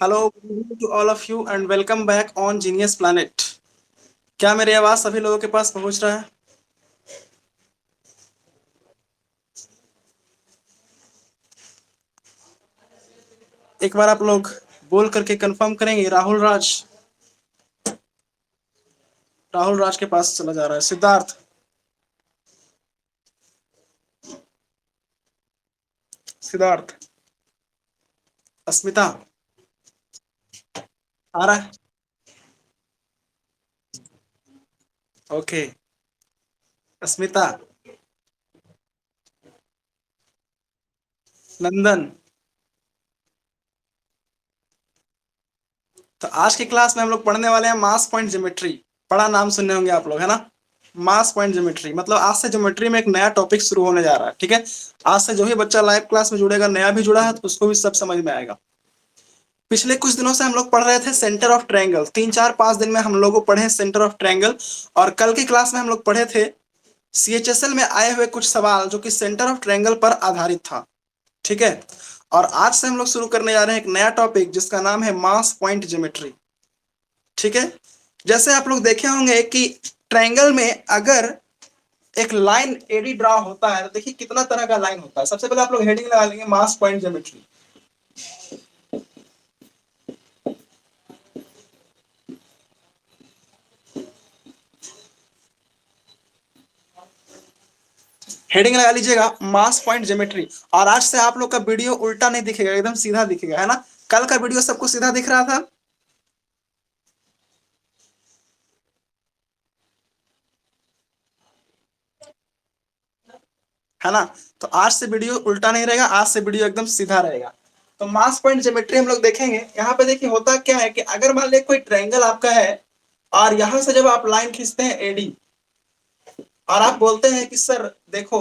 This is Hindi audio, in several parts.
Hello to all of you and welcome back on Genius Planet. क्या मेरी आवाज सभी लोगों के पास पहुंच रहा है? एक बार आप लोग बोल करके कंफर्म करेंगे। राहुल राज के पास चला जा रहा है। सिद्धार्थ, सिद्धार्थ, अस्मिता, आ रहा है? ओके। अस्मिता, नंदन। तो आज की क्लास में हम लोग पढ़ने वाले हैं मास पॉइंट ज्योमेट्री। बड़ा नाम सुनने होंगे आप लोग, है ना? मास पॉइंट ज्योमेट्री मतलब आज से ज्योमेट्री में एक नया टॉपिक शुरू होने जा रहा है। ठीक है, आज से जो भी बच्चा लाइव क्लास में जुड़ेगा, नया भी जुड़ा है तो उसको भी सब समझ में आएगा। पिछले कुछ दिनों से हम लोग पढ़ रहे थे सेंटर ऑफ ट्रायंगल। 3 4 5 दिन में हम लोग को पढ़े सेंटर ऑफ ट्रायंगल। और कल की क्लास में हम लोग पढ़े थे सीएचएसएल में आए हुए कुछ सवाल जो कि सेंटर ऑफ ट्रायंगल पर आधारित था। ठीक है, और आज से हम लोग शुरू करने जा रहे हैं एक नया टॉपिक जिसका नाम है मास पॉइंट ज्योमेट्री। ठीक है, जैसे आप लोग देखे होंगे कि ट्रायंगल में अगर एक लाइन एडी ड्रा होता है तो देखिए कितना तरह का लाइन होता है। सबसे पहले आप लोग हेडिंग लगा लेंगे मास पॉइंट ज्योमेट्री। हेडिंग लगा लीजिएगा मास पॉइंट ज्योमेट्री। और आज से आप लोग का वीडियो उल्टा नहीं दिखेगा, एकदम सीधा दिखेगा, है ना? कल का वीडियो सबको सीधा दिख रहा था, है ना? तो आज से वीडियो उल्टा नहीं रहेगा, आज से वीडियो एकदम सीधा रहेगा। तो मास पॉइंट ज्योमेट्री हम लोग देखेंगे। यहाँ पे देखिए होता क्या है कि अगर मान लीजिए कोई ट्रायंगल आपका है और यहां से जब आप लाइन खींचते हैं एडी, और आप बोलते हैं कि सर देखो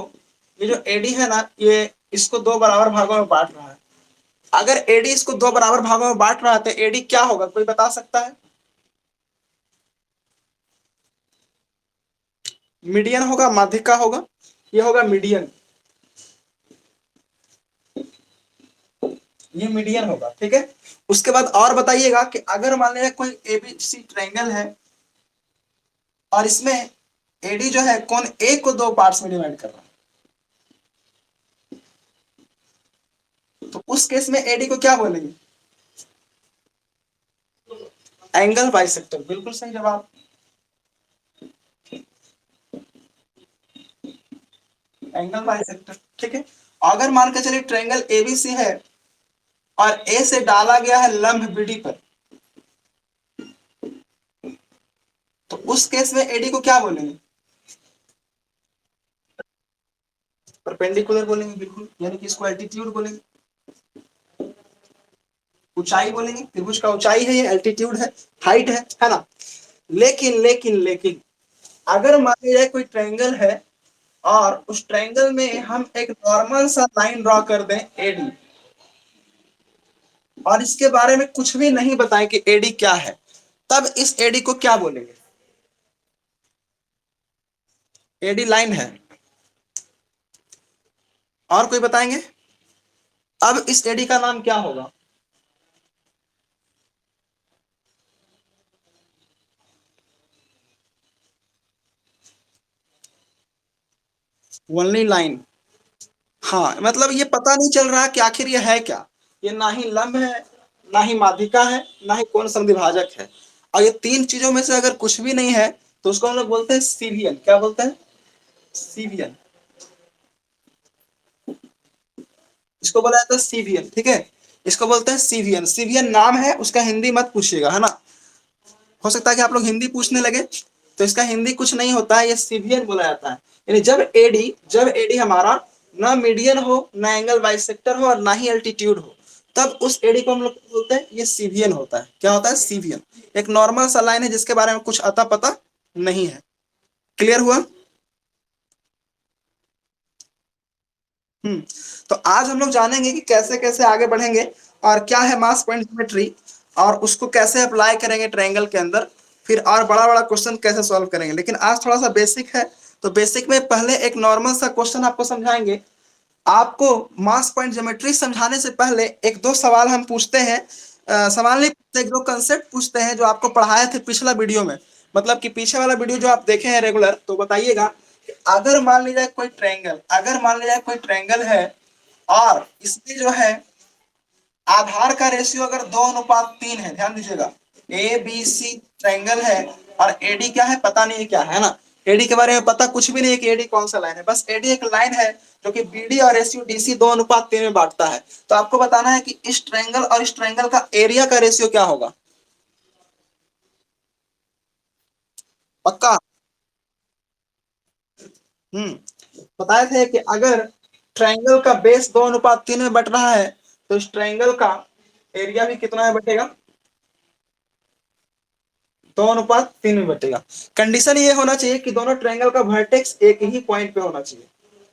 ये जो एडी है ना, ये इसको दो बराबर भागों में बांट रहा है। अगर एडी इसको दो बराबर भागों में बांट रहा है तो एडी क्या होगा, कोई बता सकता है? मीडियन होगा, माध्यिका होगा, ये होगा मीडियन। ये मीडियन होगा। ठीक है, उसके बाद और बताइएगा कि अगर मान लीजिए कोई एबीसी ट्रायंगल है और इसमें एडी जो है कोण ए को दो पार्ट्स में डिवाइड कर रहा है, तो उस केस में एडी को क्या बोलेंगे? Angle bisector. बिल्कुल सही जवाब, एंगल बाइसेक्टर। ठीक है, अगर मान के चलिए ट्रायंगल एबीसी है और ए से डाला गया है लंब बीडी पर, तो उस केस में एडी को क्या बोलेंगे? परपेंडिकुलर बोलेंगे, बिल्कुल, यानी कि इसको एल्टीट्यूड बोलेंगे, ऊंचाई बोलेंगे। त्रिभुज का ऊंचाई है, ये एल्टीट्यूड है, हाइट है ना? लेकिन अगर मान लीजिए कोई ट्रायंगल है और उस ट्रायंगल में हम एक नॉर्मल सा लाइन ड्रॉ कर दें एडी, और इसके बारे में कुछ भी नहीं बताएं कि एडी क्या है, तब इस एडी को क्या बोलेंगे? एडी लाइन है, और कोई बताएंगे? अब इस एडी का नाम क्या होगा? Only line. हाँ, मतलब ये पता नहीं चल रहा कि आखिर ये है क्या। ये ना ही लंब है, ना ही माध्यिका है, ना ही कोण समद्विभाजक है। और ये तीन चीजों में से अगर कुछ भी नहीं है तो उसको हम लोग बोलते हैं सीवियन। क्या बोलते हैं? सीवियन। इसको बोला जाता है सीवियन। ठीक है, इसको बोलते हैं सीवियन। सीवियन नाम है उसका, हिंदी मत पूछिएगा, है ना? हो सकता है कि आप लोग हिंदी पूछने लगे, तो इसका हिंदी कुछ नहीं होता है, ये सीवियन बोला जाता है। यानी जब एडी हमारा ना मीडियन हो, ना एंगल बाइसेक्टर हो, और ना ही एल्टीट्यूड हो, तब उस एडी को हम लोग बोलते हैं ये सीवियन होता है। क्या होता है? सीवियन। एक नॉर्मल सा लाइन है जिसके बारे में कुछ अता पता नहीं है। क्लियर हुआ? हम्म। तो आज हम लोग जानेंगे कि कैसे कैसे आगे बढ़ेंगे और क्या है मास पॉइंट ज्योमेट्री, और उसको कैसे अप्लाई करेंगे ट्रायंगल के अंदर, फिर और बड़ा बड़ा क्वेश्चन कैसे सॉल्व करेंगे। लेकिन आज थोड़ा सा बेसिक है, तो बेसिक में पहले एक नॉर्मल सा क्वेश्चन आपको समझाएंगे। आपको मास पॉइंट ज्योमेट्री समझाने से पहले एक दो सवाल हम पूछते हैं, सवाल नहीं पूछते, जो कंसेप्ट पूछते हैं जो आपको पढ़ाए थे पिछला वीडियो में, मतलब कि पीछे वाला वीडियो जो आप देखे हैं रेगुलर, तो बताइएगा कि अगर मान लीजिए कोई ट्रायंगल, अगर मान लीजिए कोई ट्रायंगल है और इसमें जो है आधार का रेशियो अगर 2:3 है, ध्यान दीजिएगा, ए बी सी ट्रायंगल है और एडी क्या है पता नहीं है क्या है ना, एडी के बारे में पता कुछ भी नहीं है कि एडी कौन सा लाइन है, बस एडी एक लाइन है जो कि बीडी और रेशियो डीसी 2:3 में बांटता है। तो आपको बताना है कि इस ट्रायंगल और इस ट्रायंगल का एरिया का रेशियो क्या होगा। पक्का। बताए थे कि अगर ट्रायंगल का बेस 2:3 में बट रहा है तो इस ट्रायंगल का एरिया भी कितना में बटेगा, 2:3 में बटेगा। कंडीशन ये होना चाहिए कि दोनों ट्रायंगल का वर्टेक्स एक ही पॉइंट पे होना चाहिए,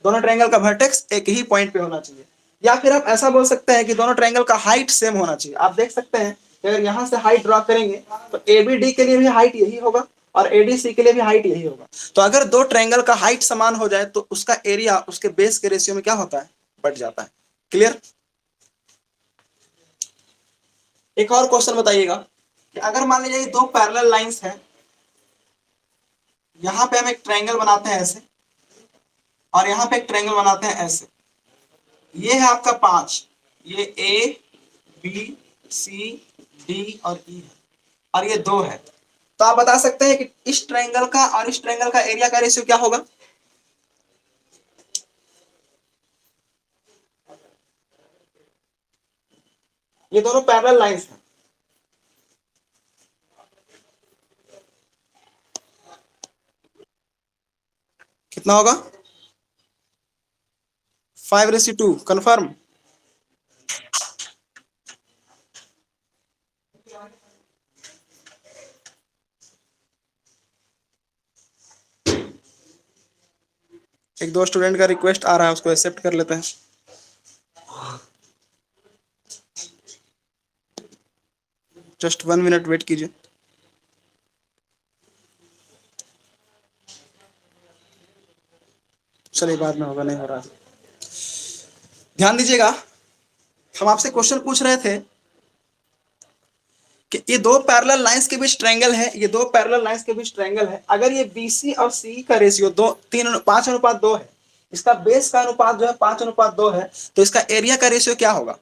दोनों ट्रायंगल का वर्टेक्स एक ही पॉइंट पे होना चाहिए। या फिर आप ऐसा बोल सकते हैं कि दोनों ट्रायंगल का हाइट सेम होना चाहिए। आप देख सकते हैं कि अगर यहां से हाइट ड्रॉ करेंगे तो एबीडी के लिए भी हाइट यही होगा और एडीसी के लिए भी हाइट यही होगा। तो अगर दो ट्रायंगल का हाइट समान हो जाए तो उसका एरिया उसके बेस के रेशियो में क्या होता है, बढ़ जाता है। क्लियर। एक और क्वेश्चन बताइएगा कि अगर मान लीजिए दो पैरेलल लाइंस हैं, यहां पे हम एक ट्रायंगल बनाते हैं ऐसे और यहां पे एक ट्रायंगल बनाते हैं ऐसे, ये है आपका 5, ये ए बी सी डी और ई है और ये 2 है। तो आप बता सकते हैं कि इस ट्रायंगल का और इस ट्रायंगल का एरिया का रेशियो क्या होगा। ये दोनों पैरेलल लाइंस हैं, कितना होगा 5:2 कंफर्म। एक दो स्टूडेंट का रिक्वेस्ट आ रहा है, उसको एक्सेप्ट कर लेते हैं। जस्ट 1 मिनट वेट कीजिए। चलिए बाद में होगा, नहीं हो रहा। ध्यान दीजिएगा, हम आपसे क्वेश्चन पूछ रहे थे कि ये दो पैरेलल लाइंस के बीच ट्रायंगल है, ये दो पैरेलल लाइंस के बीच ट्रायंगल है, अगर ये बीसी और सी का रेशियो 5:2 है, इसका बेस का अनुपात जो है 5:2 है, तो इसका एरिया का रेशियो क्या होगा।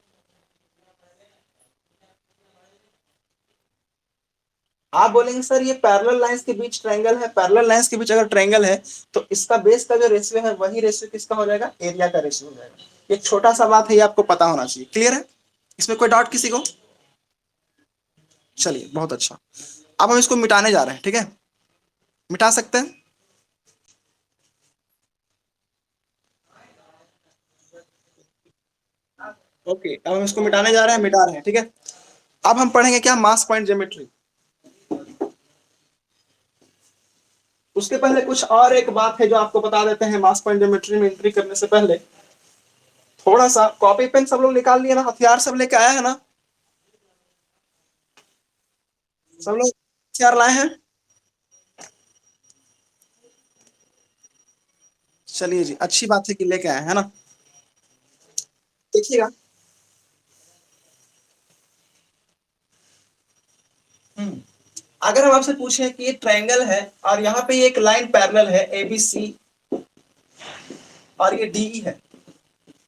आप बोलेंगे सर ये पैरेलल लाइंस के बीच ट्रायंगल है, पैरेलल लाइंस के बीच अगर ट्रायंगल है तो इसका बेस का जो रेशियो है वही रेशियो किसका हो जाएगा, एरिया का रेशियो हो जाएगा। एक छोटा सा बात है, ये आपको पता होना चाहिए। क्लियर है, इसमें कोई डाउट किसी को। चलिए बहुत अच्छा। अब हम इसको मिटाने जा रहे हैं, ठीक है, मिटा सकते हैं। ओके, अब हम इसको मिटाने जा रहे हैं, मिटा रहे हैं, ठीक है। अब हम पढ़ेंगे क्या, मास पॉइंट ज्योमेट्री। उसके पहले कुछ और एक बात है जो आपको बता देते हैं, मास पॉइंट ज्योमेट्री में एंट्री करने से पहले थोड़ा सा कॉपी पेन सब लोग निकाल लिए ना, हथियार सब लेके आया है ना, सब लोग हथियार लाए हैं। चलिए जी, अच्छी बात है कि लेके आए हैं ना। देखिएगा, अगर हम आपसे पूछें कि ये ट्रायंगल है और यहाँ पे एक लाइन पैरेलल है ए बी सी और ये डी है,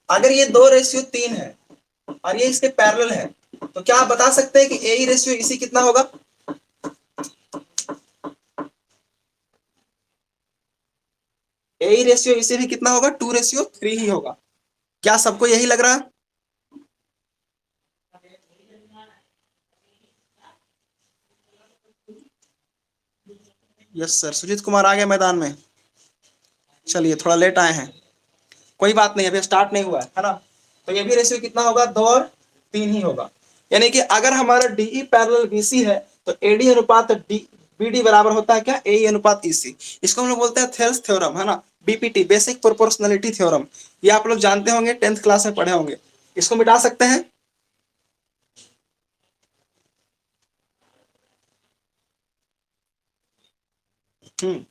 अगर ये 2:3 है और ये इसके पैरेलल है, तो क्या आप बता सकते हैं कि ए रेशियो इसी कितना होगा। ए रेशियो इसी भी कितना होगा, 2:3 ही होगा। क्या सबको यही लग रहा है। यस सर, सुजीत कुमार आ गए मैदान में। चलिए थोड़ा लेट आए हैं, कोई बात नहीं, अभी स्टार्ट नहीं हुआ है ना। तो ये भी रेशियो कितना होगा, 2:3 ही होगा। यानी कि अगर हमारा डीई पैरेलल बीसी है तो एडी अनुपात डी बीडी बराबर होता है क्या, ए अनुपात ईसी। इसको हम लोग बोलते हैं थेल्स थ्योरम, है ना, बीपीटी, बेसिक प्रोपोर्शनलिटी थ्योरम। ये आप लोग जानते होंगे, 10th क्लास में पढ़े होंगे। इसको मिटा सकते हैं। हम्म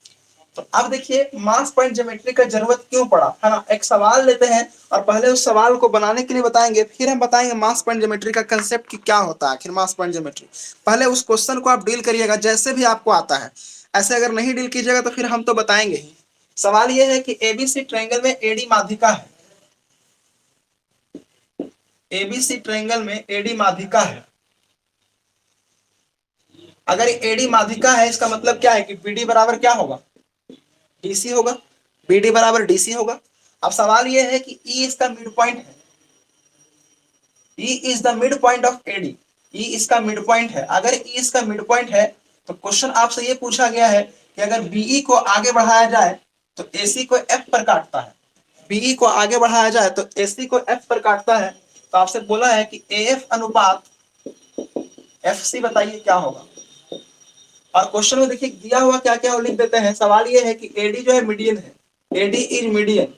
तो अब देखिए मास पॉइंट ज्योमेट्री का जरूरत क्यों पड़ा, है ना। एक सवाल लेते हैं और पहले उस सवाल को बनाने के लिए बताएंगे, फिर हम बताएंगे मास पॉइंट ज्योमेट्री का कंसेप्ट कि क्या होता है आखिर मास पॉइंट ज्योमेट्री। पहले उस क्वेश्चन को आप डील करिएगा जैसे भी आपको आता है, ऐसे अगर नहीं डील कीजिएगा तो फिर हम तो बताएंगे ही। सवाल यह है कि एबीसी ट्रायंगल में एडी माध्यिका है, एबीसी ट्रायंगल में एडी माध्यिका है। अगर एडी माध्यिका है इसका मतलब क्या है कि बीडी बराबर क्या होगा, डीसी होगा, बीडी बराबर डीसी होगा। अब सवाल यह है कि ई इसका मिड पॉइंट है, E is the mid point of AD, E इसका मिड पॉइंट है। अगर ई इसका मिड पॉइंट है तो क्वेश्चन आपसे ये पूछा गया है कि अगर बीई को आगे बढ़ाया जाए तो एसी को एफ पर काटता है, बीई को आगे बढ़ाया जाए तो एसी को एफ पर काटता है। तो आपसे बोला है कि एएफ अनुपात एफसी बताइए क्या होगा। और क्वेश्चन में देखिए दिया हुआ क्या क्या लिख देते हैं। सवाल ये है कि एडी जो है मीडियन है, AD is median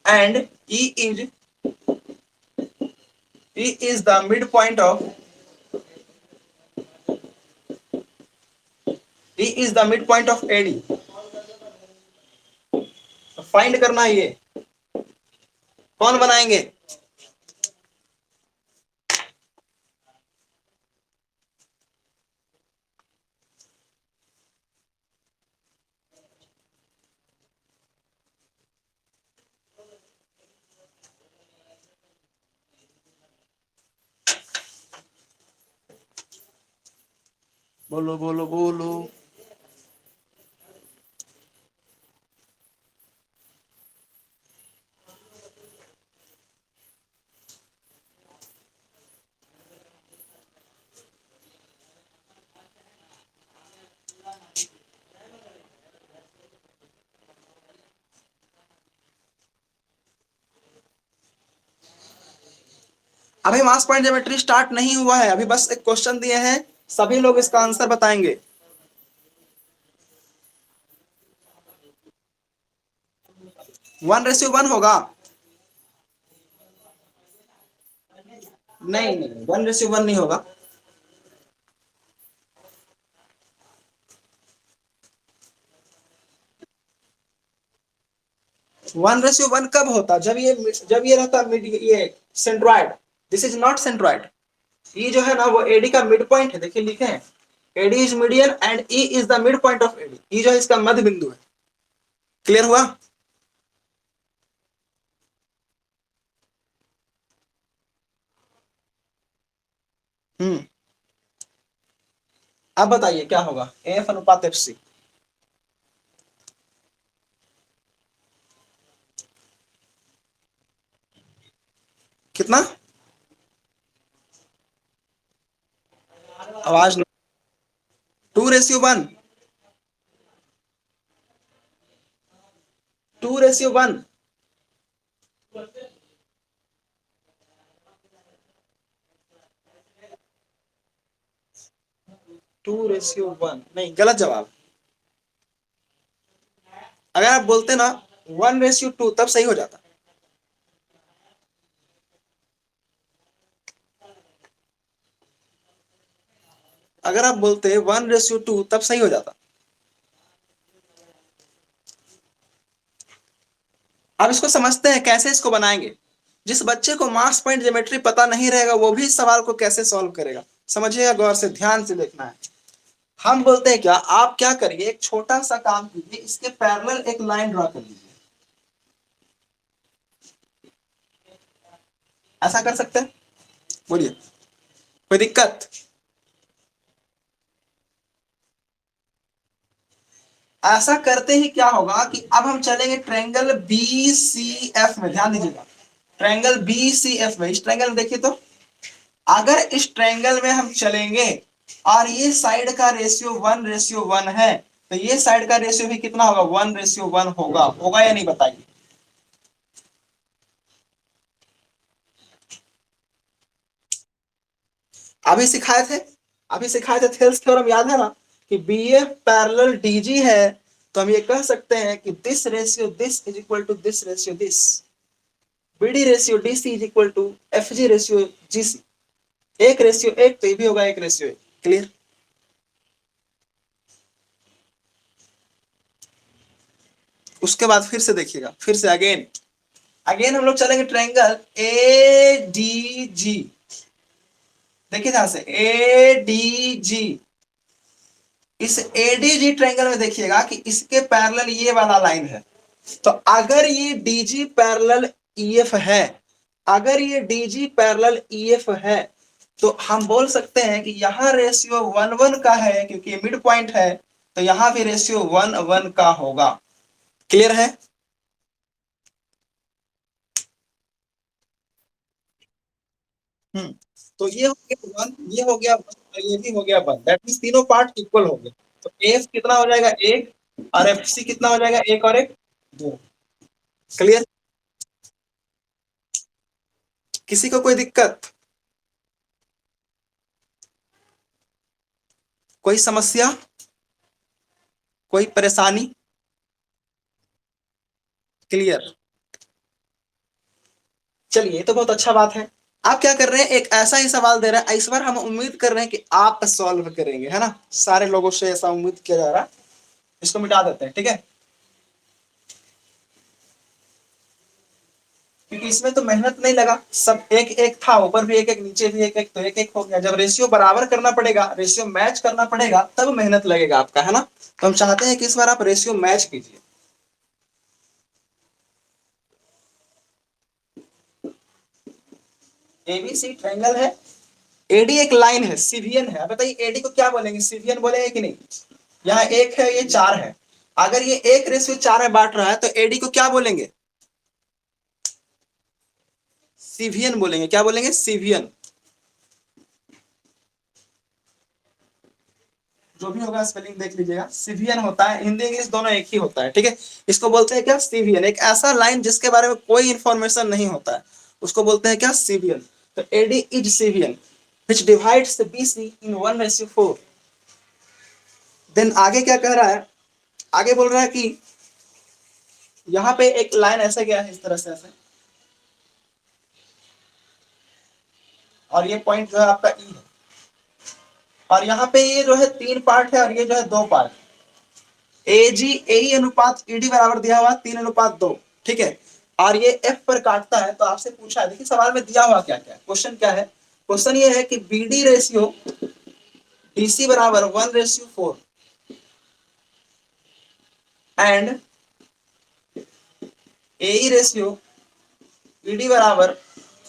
and E is the mid point of, E is the mid point of AD. Find करना है ये, कौन बनाएंगे। बोलो बोलो बोलो। अभी मास पॉइंट ज्योमेट्री स्टार्ट नहीं हुआ है, अभी बस एक क्वेश्चन दिए हैं, सभी लोग इसका आंसर बताएंगे। 1:1 होगा, नहीं नहीं 1:1 नहीं होगा। 1:1 कब होता, जब ये रहता ये centroid. This is not centroid. E जो है ना वो एडी का मिड पॉइंट है, देखिए लिखे हैं AD is median and E is the mid point of AD, E जो है इसका मध्य बिंदु है। क्लियर हुआ। हम्म, अब बताइए क्या होगा एफ अनुपात एफ सी। कितना, आवाज 2:1, 2:1। 2:1 नहीं, गलत जवाब। अगर आप बोलते ना 1:2 तब सही हो जाता। अगर आप बोलते 1:2 तब सही हो जाता। अब इसको समझते हैं कैसे इसको बनाएंगे। जिस बच्चे को मास पॉइंट ज्योमेट्री पता नहीं रहेगा वो भी इस सवाल को कैसे सॉल्व करेगा, समझिएगा, गौर से ध्यान से देखना है। हम बोलते हैं क्या, आप क्या करिए एक छोटा सा काम कीजिए, इसके पैरेलल एक लाइन ड्रॉ कर लीजिए। ऐसा कर सकते हैं, बोलिए कोई दिक्कत। ऐसा करते ही क्या होगा कि अब हम चलेंगे ट्रायंगल बी सी एफ में, ध्यान दीजिएगा ट्रायंगल बी सी एफ में। इस ट्रायंगल में देखिए तो अगर इस ट्रायंगल में हम चलेंगे और ये साइड का रेशियो 1:1 है तो ये साइड का रेशियो भी कितना होगा, 1:1 होगा, होगा या नहीं बताइए। अभी सिखाए थे, अभी सिखाए थे थेल्स थ्योरम, याद है ना कि B F parallel D G है। तो हम ये कह सकते हैं कि this ratio this is equal to this ratio this, BD ratio DC is equal to F G ratio GC. एक रेशियो एक तो ये भी होगा एक रेशियो एक। क्लियर। उसके बाद फिर से देखिएगा, फिर से अगेन अगेन हम लोग चलेंगे ट्रायंगल ए डी जी। देखिए ध्यान से ए डी जी। इस एडीजी ट्रायंगल में देखिएगा कि इसके पैरेलल ये वाला लाइन है। तो अगर ये डीजी पैरेलल ईएफ है, अगर ये डीजी पैरेलल ईएफ है, तो हम बोल सकते हैं कि यहां रेशियो 1:1 का है, क्योंकि मिड पॉइंट है, तो यहां भी रेशियो 1:1 का होगा। क्लियर है? हम्म। तो ये हो गया 1, ये हो गया 1 और ये भी हो गया 1। दैट मींस तीनों पार्ट इक्वल हो गए। तो एफ कितना हो जाएगा 1 और एफ सी कितना हो जाएगा 1 और 1 2। क्लियर? किसी को कोई दिक्कत, कोई समस्या, कोई परेशानी? क्लियर? चलिए, ये तो बहुत अच्छा बात है। आप क्या कर रहे हैं, एक ऐसा ही सवाल दे रहे हैं, इस बार हम उम्मीद कर रहे हैं कि आप सॉल्व करेंगे, है ना। सारे लोगों से ऐसा उम्मीद किया जा रहा है। इसको मिटा देते हैं, ठीक है, क्योंकि इसमें तो मेहनत नहीं लगा, सब एक एक था, ऊपर भी एक एक, नीचे भी एक एक, तो एक एक हो गया। जब रेशियो बराबर करना पड़ेगा, रेशियो मैच करना पड़ेगा, तब मेहनत लगेगा आपका, है ना। तो हम चाहते हैं कि इस बार आप रेशियो मैच कीजिए। एबीसी ट्रायंगल है, एडी एक लाइन है, सीवीएन है। अब बताइए एडी को क्या बोलेंगे, सीवीएन बोलेंगे कि नहीं? यहाँ एक है, ये 4 है। अगर ये 1:4 में बांट रहा है, तो एडी को क्या बोलेंगे? सीवीएन बोलेंगे। क्या बोलेंगे? सीवीएन। जो भी होगा स्पेलिंग देख लीजिएगा। सीवीएन होता है, हिंदी इंग्लिश दोनों एक ही होता है, ठीक है। इसको बोलते हैं क्या? सीवीएन। एक ऐसा लाइन जिसके बारे में कोई इंफॉर्मेशन नहीं होता है, उसको बोलते हैं क्या? सीवीएन। तो AD is cevian which divides the BC in 1:4। Then आगे क्या कह रहा है? आगे बोल रहा है कि यहां पे एक लाइन ऐसे गया है, इस तरह से ऐसे, और ये पॉइंट जो है आपका ई है, और यहाँ पे ये जो है 3 पार्ट है, और ये जो है 2 पार्ट। ए जी ए अनुपात ईडी बराबर दिया हुआ 3:2, ठीक है। और ये एफ पर काटता है, तो आपसे पूछा है, देखिए सवाल में दिया हुआ क्या क्या, क्वेश्चन क्या है। क्वेश्चन ये है कि बीडी रेशियो डीसी बराबर 1:4 एंड ए रेशियो ईडी बराबर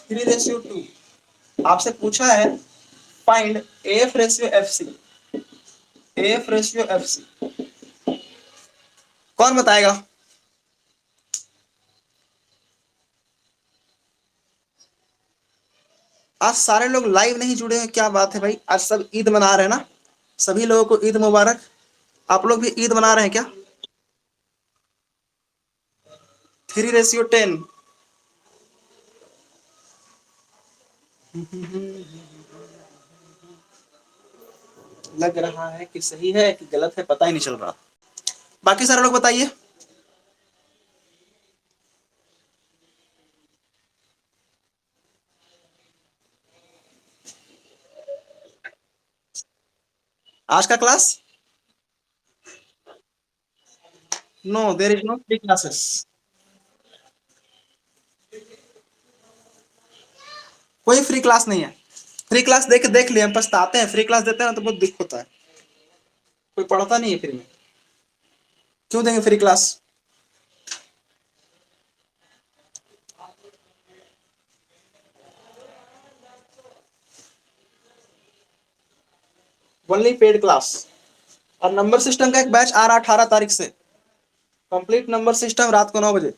3:2। आपसे पूछा है find F ratio F C. F ratio F C कौन बताएगा? आज सारे लोग लाइव नहीं जुड़े हैं, क्या बात है भाई। आज सब ईद मना रहे हैं ना, सभी लोगों को ईद मुबारक। आप लोग भी ईद मना रहे हैं क्या? 3:10 लग रहा है कि सही है कि गलत है, पता ही नहीं चल रहा। बाकी सारे लोग बताइए। आज का class, no there is no free classes. कोई फ्री क्लास नहीं है। फ्री क्लास देख लिए हम पछताते हैं, फ्री क्लास देते हैं ना तो बहुत दुख होता है। कोई पढ़ता नहीं है फ्री में, क्यों देंगे free class? Only paid class. और नंबर सिस्टम का एक बैच आ रहा 18 तारीख से, कंप्लीट नंबर सिस्टम, रात को 9 बजे।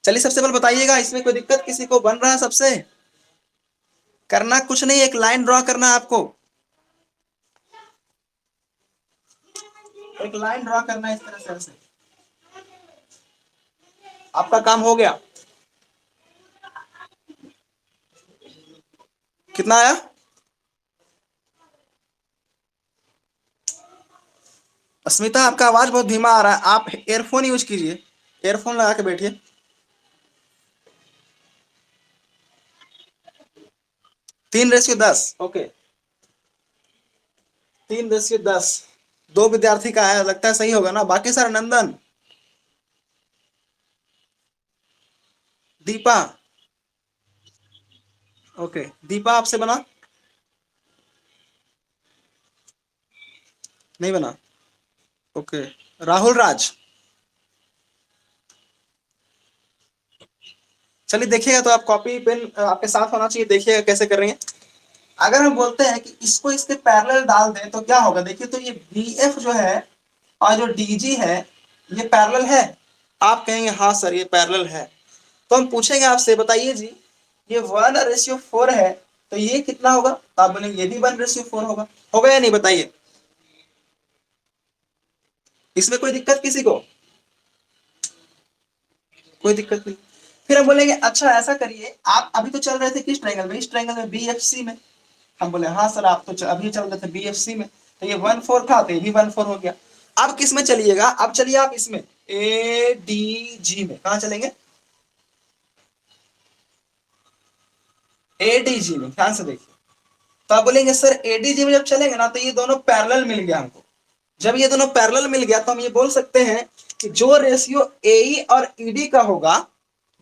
चलिए सबसे पहले बताइएगा, इसमें कोई दिक्कत किसी को बन रहा है? सबसे करना कुछ नहीं, एक लाइन ड्रॉ करना है आपको, एक लाइन ड्रॉ करना है इस तरह से ऐसे। आपका काम हो गया। कितना आया? अस्मिता आपका आवाज बहुत धीमा आ रहा है, आप एयरफोन यूज कीजिए, एयरफोन लगा के बैठिए। 3:10, ओके। 3:10। 2 विद्यार्थी का है, लगता है सही होगा ना। बाकी सर नंदन, दीपा, ओके दीपा आपसे बना, नहीं बना, ओके। राहुल राज, चलिए देखिएगा तो आप कॉपी पेन आपके साथ होना चाहिए, देखिएगा कैसे कर रहे हैं। अगर हम बोलते हैं कि इसको इसके पैरेलल डाल दें तो क्या होगा, देखिए तो ये बी एफ जो है और जो डी जी है ये पैरेलल है। आप कहेंगे हाँ सर ये पैरेलल है, तो हम पूछेंगे आपसे बताइए जी ये 1:4 है तो ये कितना होगा, तो आप बोलेंगे ये भी 1:4 होगा या नहीं बताइए। इसमें कोई दिक्कत किसी को, कोई दिक्कत नहीं। फिर हम बोलेंगे अच्छा ऐसा करिए, आप अभी तो चल रहे थे किस ट्रायंगल में, इस ट्रायंगल में बी एफ सी में। हम बोले हाँ सर आप तो अभी चल रहे थे बी एफ सी में, तो ये 1:4 था तो ये भी 1:4 हो गया। अब किस में चलिएगा, अब चलिए आप इसमें ए डी जी में, कहा चलेंगे, ए डी जी में, ध्यान से देखिए। तो आप बोलेंगे सर एडीजी में जब चलेंगे ना तो ये दोनों पैरेलल मिल गया हमको। जब ये दोनों पैरेलल मिल गया तो हम ये बोल सकते हैं कि जो रेशियो एई और ईडी का होगा,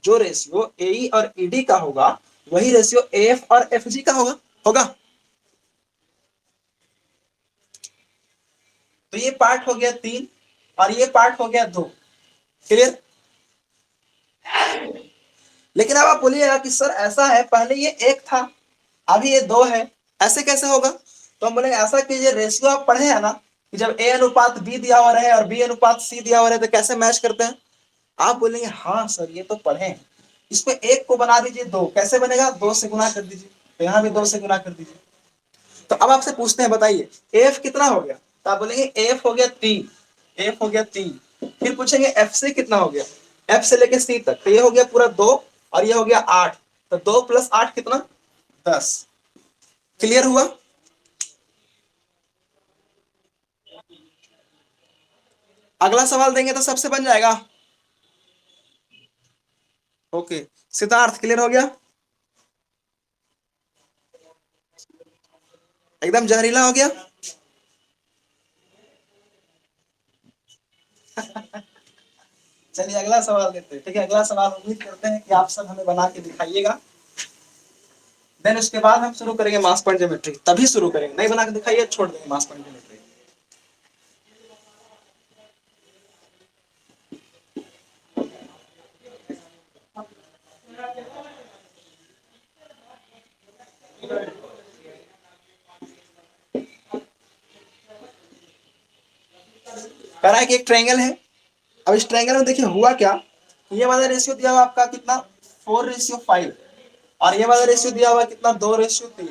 जो रेशियो एई और ईडी का होगा वही रेशियो एफ और एफजी का होगा, होगा। तो ये पार्ट हो गया 3 और ये पार्ट हो गया 2, क्लियर। लेकिन अब आप बोलिएगा कि सर ऐसा है पहले ये 1 था अभी ये 2 है, ऐसे कैसे होगा। तो हम बोलेंगे ऐसा कीजिए, रेशियो आप पढ़े हैं ना कि जब ए अनुपात बी दिया हुआ रहे और बी अनुपात सी दिया हुआ रहे तो कैसे मैच करते हैं। आप बोलेंगे हाँ सर ये तो पढ़े हैं। इसको 1 को बना दीजिए 2, कैसे बनेगा, 2 से गुना कर दीजिए, तो यहाँ भी 2 से गुना कर दीजिए। तो अब आपसे पूछते हैं बताइए एफ कितना हो गया, तो आप बोलेंगे एफ हो गया 3, एफ हो गया 3। फिर पूछेंगे एफ से कितना हो गया, एफ से लेके सी तक, तो ये हो गया पूरा 2 और ये हो गया 8, तो 2 + 8 कितना, 10। क्लियर हुआ। अगला सवाल देंगे तो सबसे बन जाएगा। ओके सिद्धार्थ क्लियर हो गया, एकदम जहरीला हो गया। चलिए अगला सवाल देते हैं, ठीक है। अगला सवाल उम्मीद करते हैं कि आप सब हमें बना के दिखाइएगा, देन उसके बाद हम शुरू करेंगे मास पॉइंट ज्योमेट्री, तभी शुरू करेंगे, नहीं बना के दिखाइए छोड़ देंगे मास पॉइंट ज्योमेट्री। कह रहा है कि एक ट्रायंगल है, अब इस ट्रायंगल में देखिए हुआ क्या, ये वाला रेशियो दिया हुआ आपका कितना 4:5 और ये वाला रेशियो दिया हुआ कितना 2:3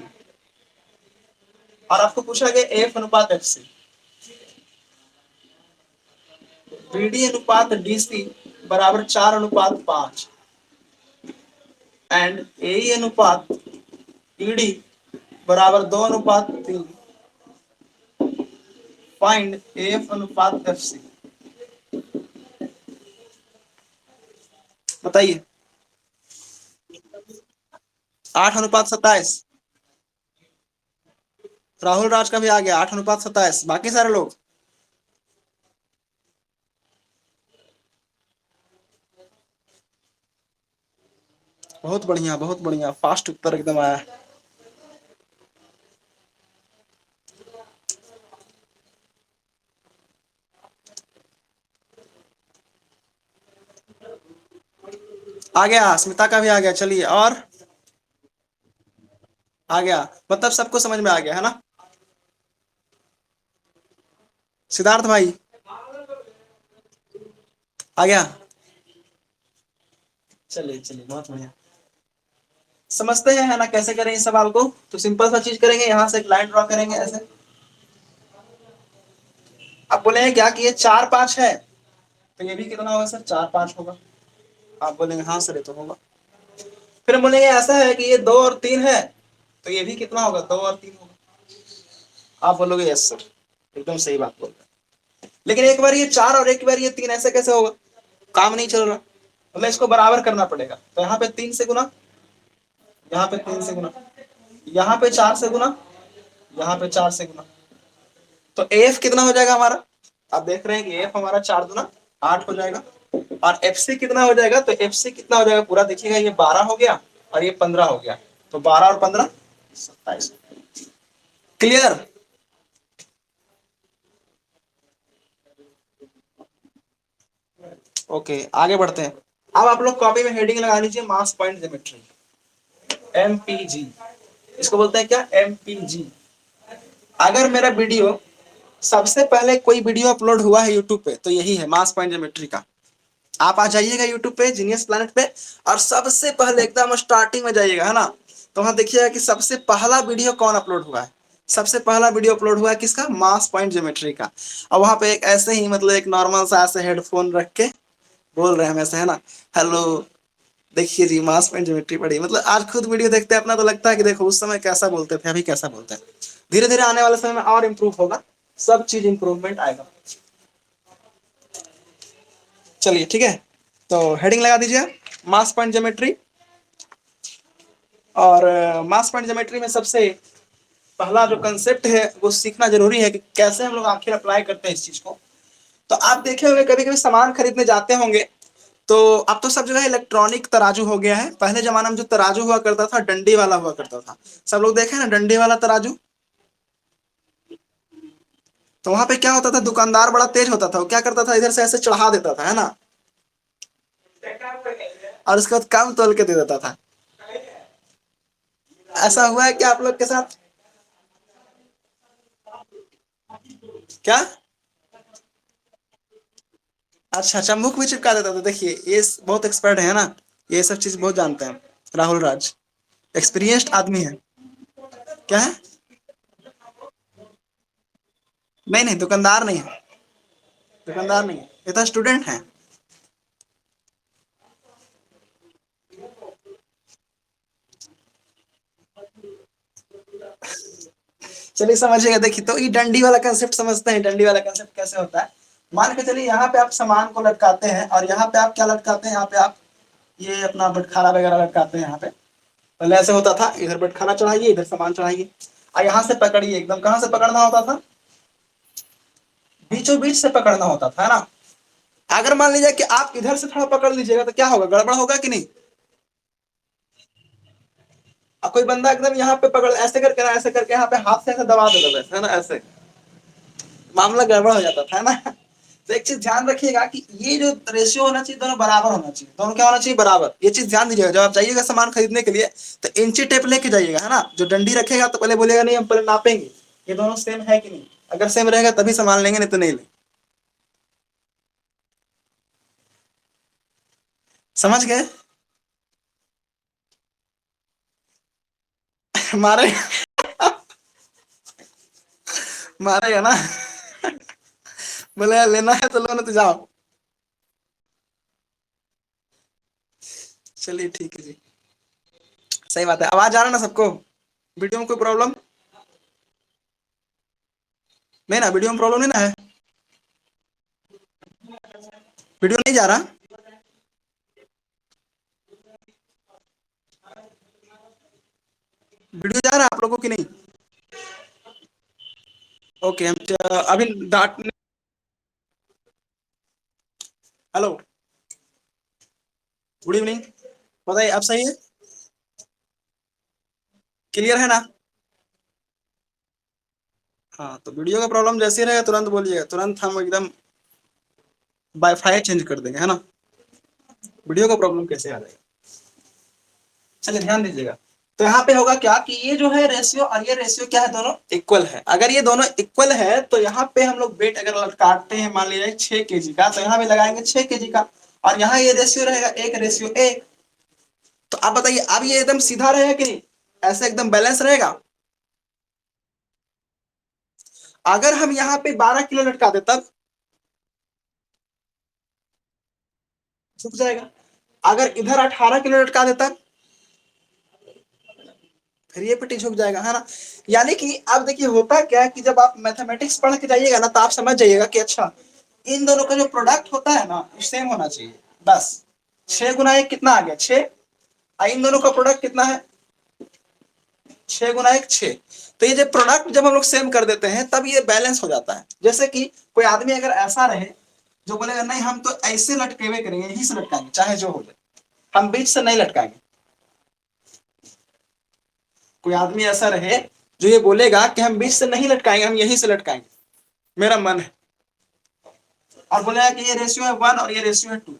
और आपको पूछा गया एफ अनुपात एफ सी, बीडी अनुपात डीसी बराबर 4:5 एंड ए अनुपात ईडी बराबर 2:3। फाइंड एफ अनुपात एफ सी, बताइए। 8:27, राहुल राज का भी आ गया 8:27, बाकी सारे लोग बहुत बढ़िया, बहुत बढ़िया, फास्ट उत्तर एकदम आया। आ गया, स्मिता का भी आ गया, चलिए और आ गया, मतलब सबको समझ में आ गया है ना। सिद्धार्थ भाई आ गया, चलिए चलिए बहुत बढ़िया। समझते हैं है ना कैसे करें इस सवाल को, तो सिंपल सा चीज करेंगे, यहां से एक लाइन ड्रॉ करेंगे ऐसे। अब बोलेंगे क्या कि ये 4-5 है तो ये भी कितना होगा सर, 4-5 होगा। आप बोलेंगे हाँ सर ये तो होगा। फिर हम बोलेंगे ऐसा है कि ये 2 और 3 है तो ये भी कितना होगा, 2 और 3 होगा। आप बोलोगे यस सर, एकदम सही बात बोल रहे हैं। लेकिन एक बार ये 4 और एक बार ये 3 ऐसे कैसे होगा, काम नहीं चल रहा, मतलब इसको बराबर करना पड़ेगा। तो यहाँ पे 3 से गुना, यहाँ पे 3 से गुना, यहाँ पे 4 से गुना, यहाँ पे 4 से गुना, तो एफ कितना हो जाएगा हमारा, आप देख रहे हैं कि एफ हमारा 4 दूना 8 हो जाएगा। और एफ सी कितना हो जाएगा, तो एफ सी कितना हो जाएगा पूरा देखिएगा, ये 12 हो गया और ये 15 हो गया, तो 12 और 15 27। क्लियर। ओके आगे बढ़ते हैं। अब आप लोग कॉपी में हेडिंग लगा लीजिए मास पॉइंट ज्योमेट्री, एमपीजी। इसको बोलते हैं क्या, एमपीजी। अगर मेरा वीडियो सबसे पहले कोई वीडियो अपलोड हुआ है यूट्यूब पे तो यही है मास पॉइंट ज्योमेट्री का। आप आ जाइएगा यूट्यूब पे जीनियस प्लैनेट पे और सबसे पहले एकदम स्टार्टिंग में जाइएगा है ना, तो वहां देखिएगा कि सबसे पहला वीडियो कौन अपलोड हुआ है। सबसे पहला वीडियो अपलोड हुआ है किसका, मास पॉइंट ज्योमेट्री का। और वहां पे एक ऐसे ही मतलब एक नॉर्मल सा ऐसे हेडफोन रख के बोल रहे हैं हम ऐसे है ना, हेलो देखिए जी मास पॉइंट ज्योमेट्री पढ़ी। मतलब आज खुद वीडियो देखते हैं अपना तो लगता है कि देखो उस समय कैसा बोलते थे अभी कैसा बोलते हैं। धीरे धीरे आने वाले समय में और इम्प्रूव होगा, सब चीज इंप्रूवमेंट आएगा। चलिए ठीक है, तो हेडिंग लगा दीजिए मास पॉइंट ज्योमेट्री। और मास पॉइंट ज्योमेट्री में सबसे पहला जो कंसेप्ट है वो सीखना जरूरी है कि कैसे हम लोग आखिर अप्लाई करते हैं इस चीज को। तो आप देखे होंगे कभी कभी सामान खरीदने जाते होंगे तो अब तो सब जगह इलेक्ट्रॉनिक तराजू हो गया है। पहले जमाना में जो तराजू हुआ करता था डंडी वाला हुआ करता था, सब लोग देखे ना डंडी वाला तराजू। तो वहां पे क्या होता था, दुकानदार बड़ा तेज होता था, वो क्या करता था इधर से ऐसे चढ़ा देता था है ना, और उसके बाद कम तोल के दे देता था। ऐसा हुआ है क्या आप लोग के साथ, क्या? अच्छा अच्छा, मुख भी चिपका देता था। देखिए ये बहुत एक्सपर्ट है ना, ये सब चीज बहुत जानते हैं। राहुल राज एक्सपीरियंस्ड आदमी है। क्या है? नहीं नहीं दुकानदार नहीं है, दुकानदार नहीं है, ये तो स्टूडेंट है। चलिए समझिएगा, देखिए तो ये डंडी वाला कंसेप्ट समझते हैं, डंडी वाला कंसेप्ट कैसे होता है। मान के चलिए यहाँ पे आप सामान को लटकाते हैं और यहाँ पे आप क्या लटकाते हैं, यहाँ पे आप ये अपना बटखारा वगैरह लटकाते हैं। यहाँ पे पहले ऐसे होता था, इधर बटखारा चढ़ाइए इधर सामान चढ़ाइए और यहाँ से पकड़िए एकदम, कहाँ से पकड़ना होता था, बीचों बीच से पकड़ना होता था है ना। अगर मान लीजिए कि आप इधर से थोड़ा पकड़ लीजिएगा तो क्या होगा, गड़बड़ होगा कि नहीं। और कोई बंदा एकदम यहाँ पे पकड़ ऐसे करके ना, ऐसे करके यहाँ पे हाथ से ऐसे दबा देता था है ना, ऐसे मामला गड़बड़ हो जाता था है ना। तो एक चीज ध्यान रखिएगा कि ये जो रेशियो होना चाहिए दोनों बराबर होना चाहिए, दोनों क्या होना चाहिए, बराबर। ये चीज ध्यान दीजिएगा जब आप जाइएगा सामान खरीदने के लिए तो इंची टेप लेके जाइएगा है ना। जो डंडी रखेगा तो पहले बोलेगा नहीं हम पहले नापेंगे ये दोनों सेम है कि नहीं, अगर सेम रहेगा तभी सामान लेंगे नहीं तो नहीं लेंगे। समझ गए? मारे मारेगा ना। बोले लेना है तो लो ना तो जाओ। चलिए ठीक है जी, सही बात है। आवाज आ रहा है ना सबको, वीडियो में कोई प्रॉब्लम नहीं ना, वीडियो में प्रॉब्लम नहीं ना है, वीडियो नहीं जा रहा, वीडियो जा रहा है आप लोगों की नहीं। ओके हम अभी डांट, हेलो गुड इवनिंग, बताइए अब सही है, क्लियर है ना। हाँ तो वीडियो का प्रॉब्लम जैसे ही रहेगा तुरंत बोलिएगा, तुरंत हम एकदम वाईफाई चेंज कर देंगे है ना। वीडियो का प्रॉब्लम कैसे आ जाएगा, चलिए ध्यान दीजिएगा। तो यहाँ पे होगा क्या कि ये जो है रेशियो और ये रेशियो क्या है, दोनों इक्वल है। अगर ये दोनों इक्वल है तो यहाँ पे हम लोग वेट अगर काटते हैं मान लीजिए 6 kg का, तो यहाँ पे लगाएंगे 6 kg का। और यहाँ ये रेशियो रहेगा 1:1। तो आप बताइए अब ये एकदम सीधा रहेगा कि नहीं, ऐसे एकदम बैलेंस रहेगा। अगर हम यहाँ पे 12 किलो लटका दे तब झुक जाएगा। अगर इधर 18 किलो लटका दे तब फिर ये पिटी झुक जाएगा है ना। यानी कि अब देखिए होता क्या है कि जब आप मैथमेटिक्स पढ़ के जाइएगा ना तो आप समझ जाइएगा कि अच्छा इन दोनों का जो प्रोडक्ट होता है ना सेम होना चाहिए बस। 6 गुना 1 कितना आ गया, 6। इन दोनों का प्रोडक्ट कितना है, 6 गुना 1 6। तो ये जब प्रोडक्ट जब हम लोग सेम कर देते हैं तब ये बैलेंस हो जाता है। जैसे कि कोई आदमी अगर ऐसा रहे जो बोलेगा नहीं हम तो ऐसे लटके हुए करेंगे, यहीं से लटकाएंगे चाहे जो हो जाए, हम बीच से नहीं लटकाएंगे। कोई आदमी ऐसा रहे जो ये बोलेगा कि हम बीच से नहीं लटकाएंगे, हम यहीं से लटकाएंगे, मेरा मन है, और बोलेगा कि ये रेशियो है 1 और ये रेशियो है 2,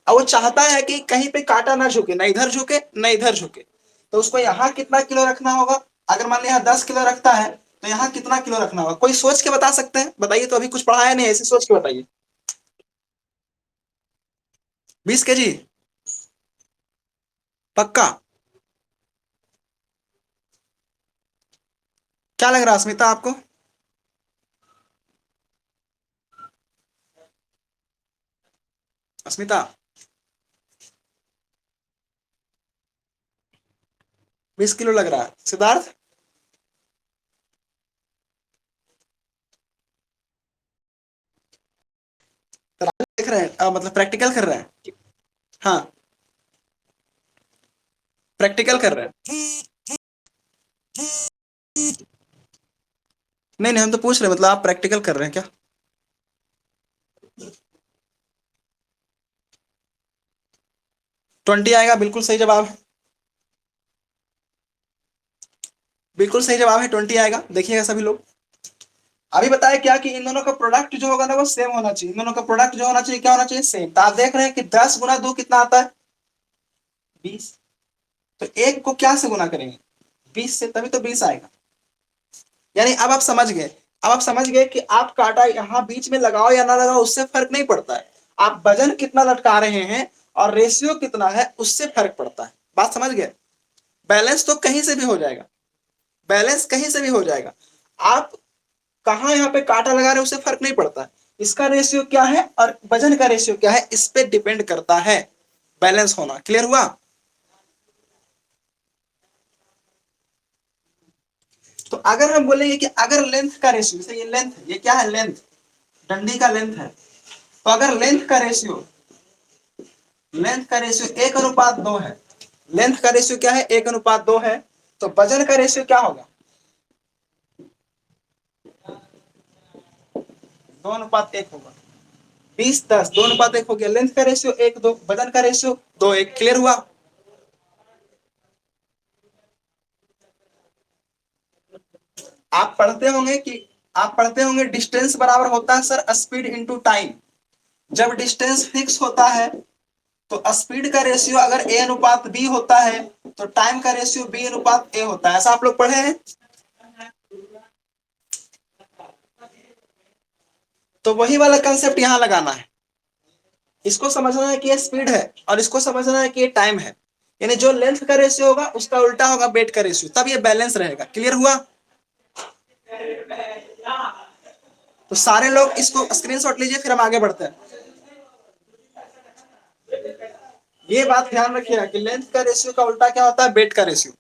और वो चाहता है कि कहीं पे कांटा ना झुके, ना इधर झुके ना इधर झुके, तो उसको यहाँ कितना किलो रखना होगा? अगर मान लिया यहाँ 10 किलो रखता है तो यहाँ कितना किलो रखना होगा? कोई सोच के बता सकते हैं? बताइए, तो अभी कुछ पढ़ाया नहीं, ऐसे सोच के बताइए। 20 kg पक्का? क्या लग रहा है अस्मिता आपको? अस्मिता, 20 किलो लग रहा है। सिद्धार्थ, देख रहे हैं मतलब प्रैक्टिकल कर रहे हैं? हाँ, प्रैक्टिकल कर रहे हैं। नहीं नहीं, हम तो पूछ रहे हैं, मतलब आप प्रैक्टिकल कर रहे हैं क्या? 20 आएगा, बिल्कुल सही जवाब है। बिल्कुल सही जवाब है, 20 आएगा। देखिएगा सभी लोग, अभी बताया क्या कि इन दोनों का प्रोडक्ट जो होगा ना वो सेम होना चाहिए। इन दोनों का प्रोडक्ट जो होना चाहिए क्या होना चाहिए? सेम। तो आप देख रहे हैं कि 10 गुना 2 कितना आता है? 20। तो एक को क्या से गुना करेंगे? 20 से, तभी तो 20 आएगा। यानी अब आप समझ गए, अब आप समझ गए कि आप कांटा यहाँ बीच में लगाओ या ना लगाओ उससे फर्क नहीं पड़ता है, आप वजन कितना लटका रहे हैं और रेशियो कितना है उससे फर्क पड़ता है। बात समझ गए? बैलेंस तो कहीं से भी हो जाएगा, बैलेंस कहीं से भी हो जाएगा। आप कहाँ यहाँ पे कांटा लगा रहे हैं उससे फर्क नहीं पड़ता, इसका रेशियो क्या है और वजन का रेशियो क्या है इस पे डिपेंड करता है बैलेंस होना। क्लियर हुआ? तो अगर हम बोलेंगे कि अगर लेंथ का रेशियो, जैसे ये लेंथ, ये क्या है? लेंथ, डंडी का लेंथ है। तो अगर लेंथ का रेशियो 1:2 है, लेंथ का रेशियो क्या है? 1:2 है, तो वजन का रेशियो क्या होगा? 2:1 होगा। 20:10, 2:1 हो गया। लेंथ का रेशियो 1:2, वजन का रेशियो 2:1। क्लियर हुआ? आप पढ़ते होंगे डिस्टेंस बराबर होता है सर स्पीड इंटू टाइम। जब डिस्टेंस फिक्स होता है तो स्पीड का रेशियो अगर A/B होता है तो टाइम का रेशियो B/A होता है। ऐसा आप लोग पढ़े हैं? तो वही वाला कंसेप्ट यहां लगाना है। इसको समझना है कि ये स्पीड है और इसको समझना है कि ये टाइम है। यानी जो लेंथ का रेशियो होगा उसका उल्टा होगा वेट का रेशियो, तब ये बैलेंस रहेगा। क्लियर हुआ? तो सारे लोग इसको स्क्रीनशॉट लीजिए, फिर हम आगे बढ़ते हैं। ये बात ध्यान रखिएगा कि लेंथ का रेशियो का उल्टा क्या होता है? वेट का रेशियो।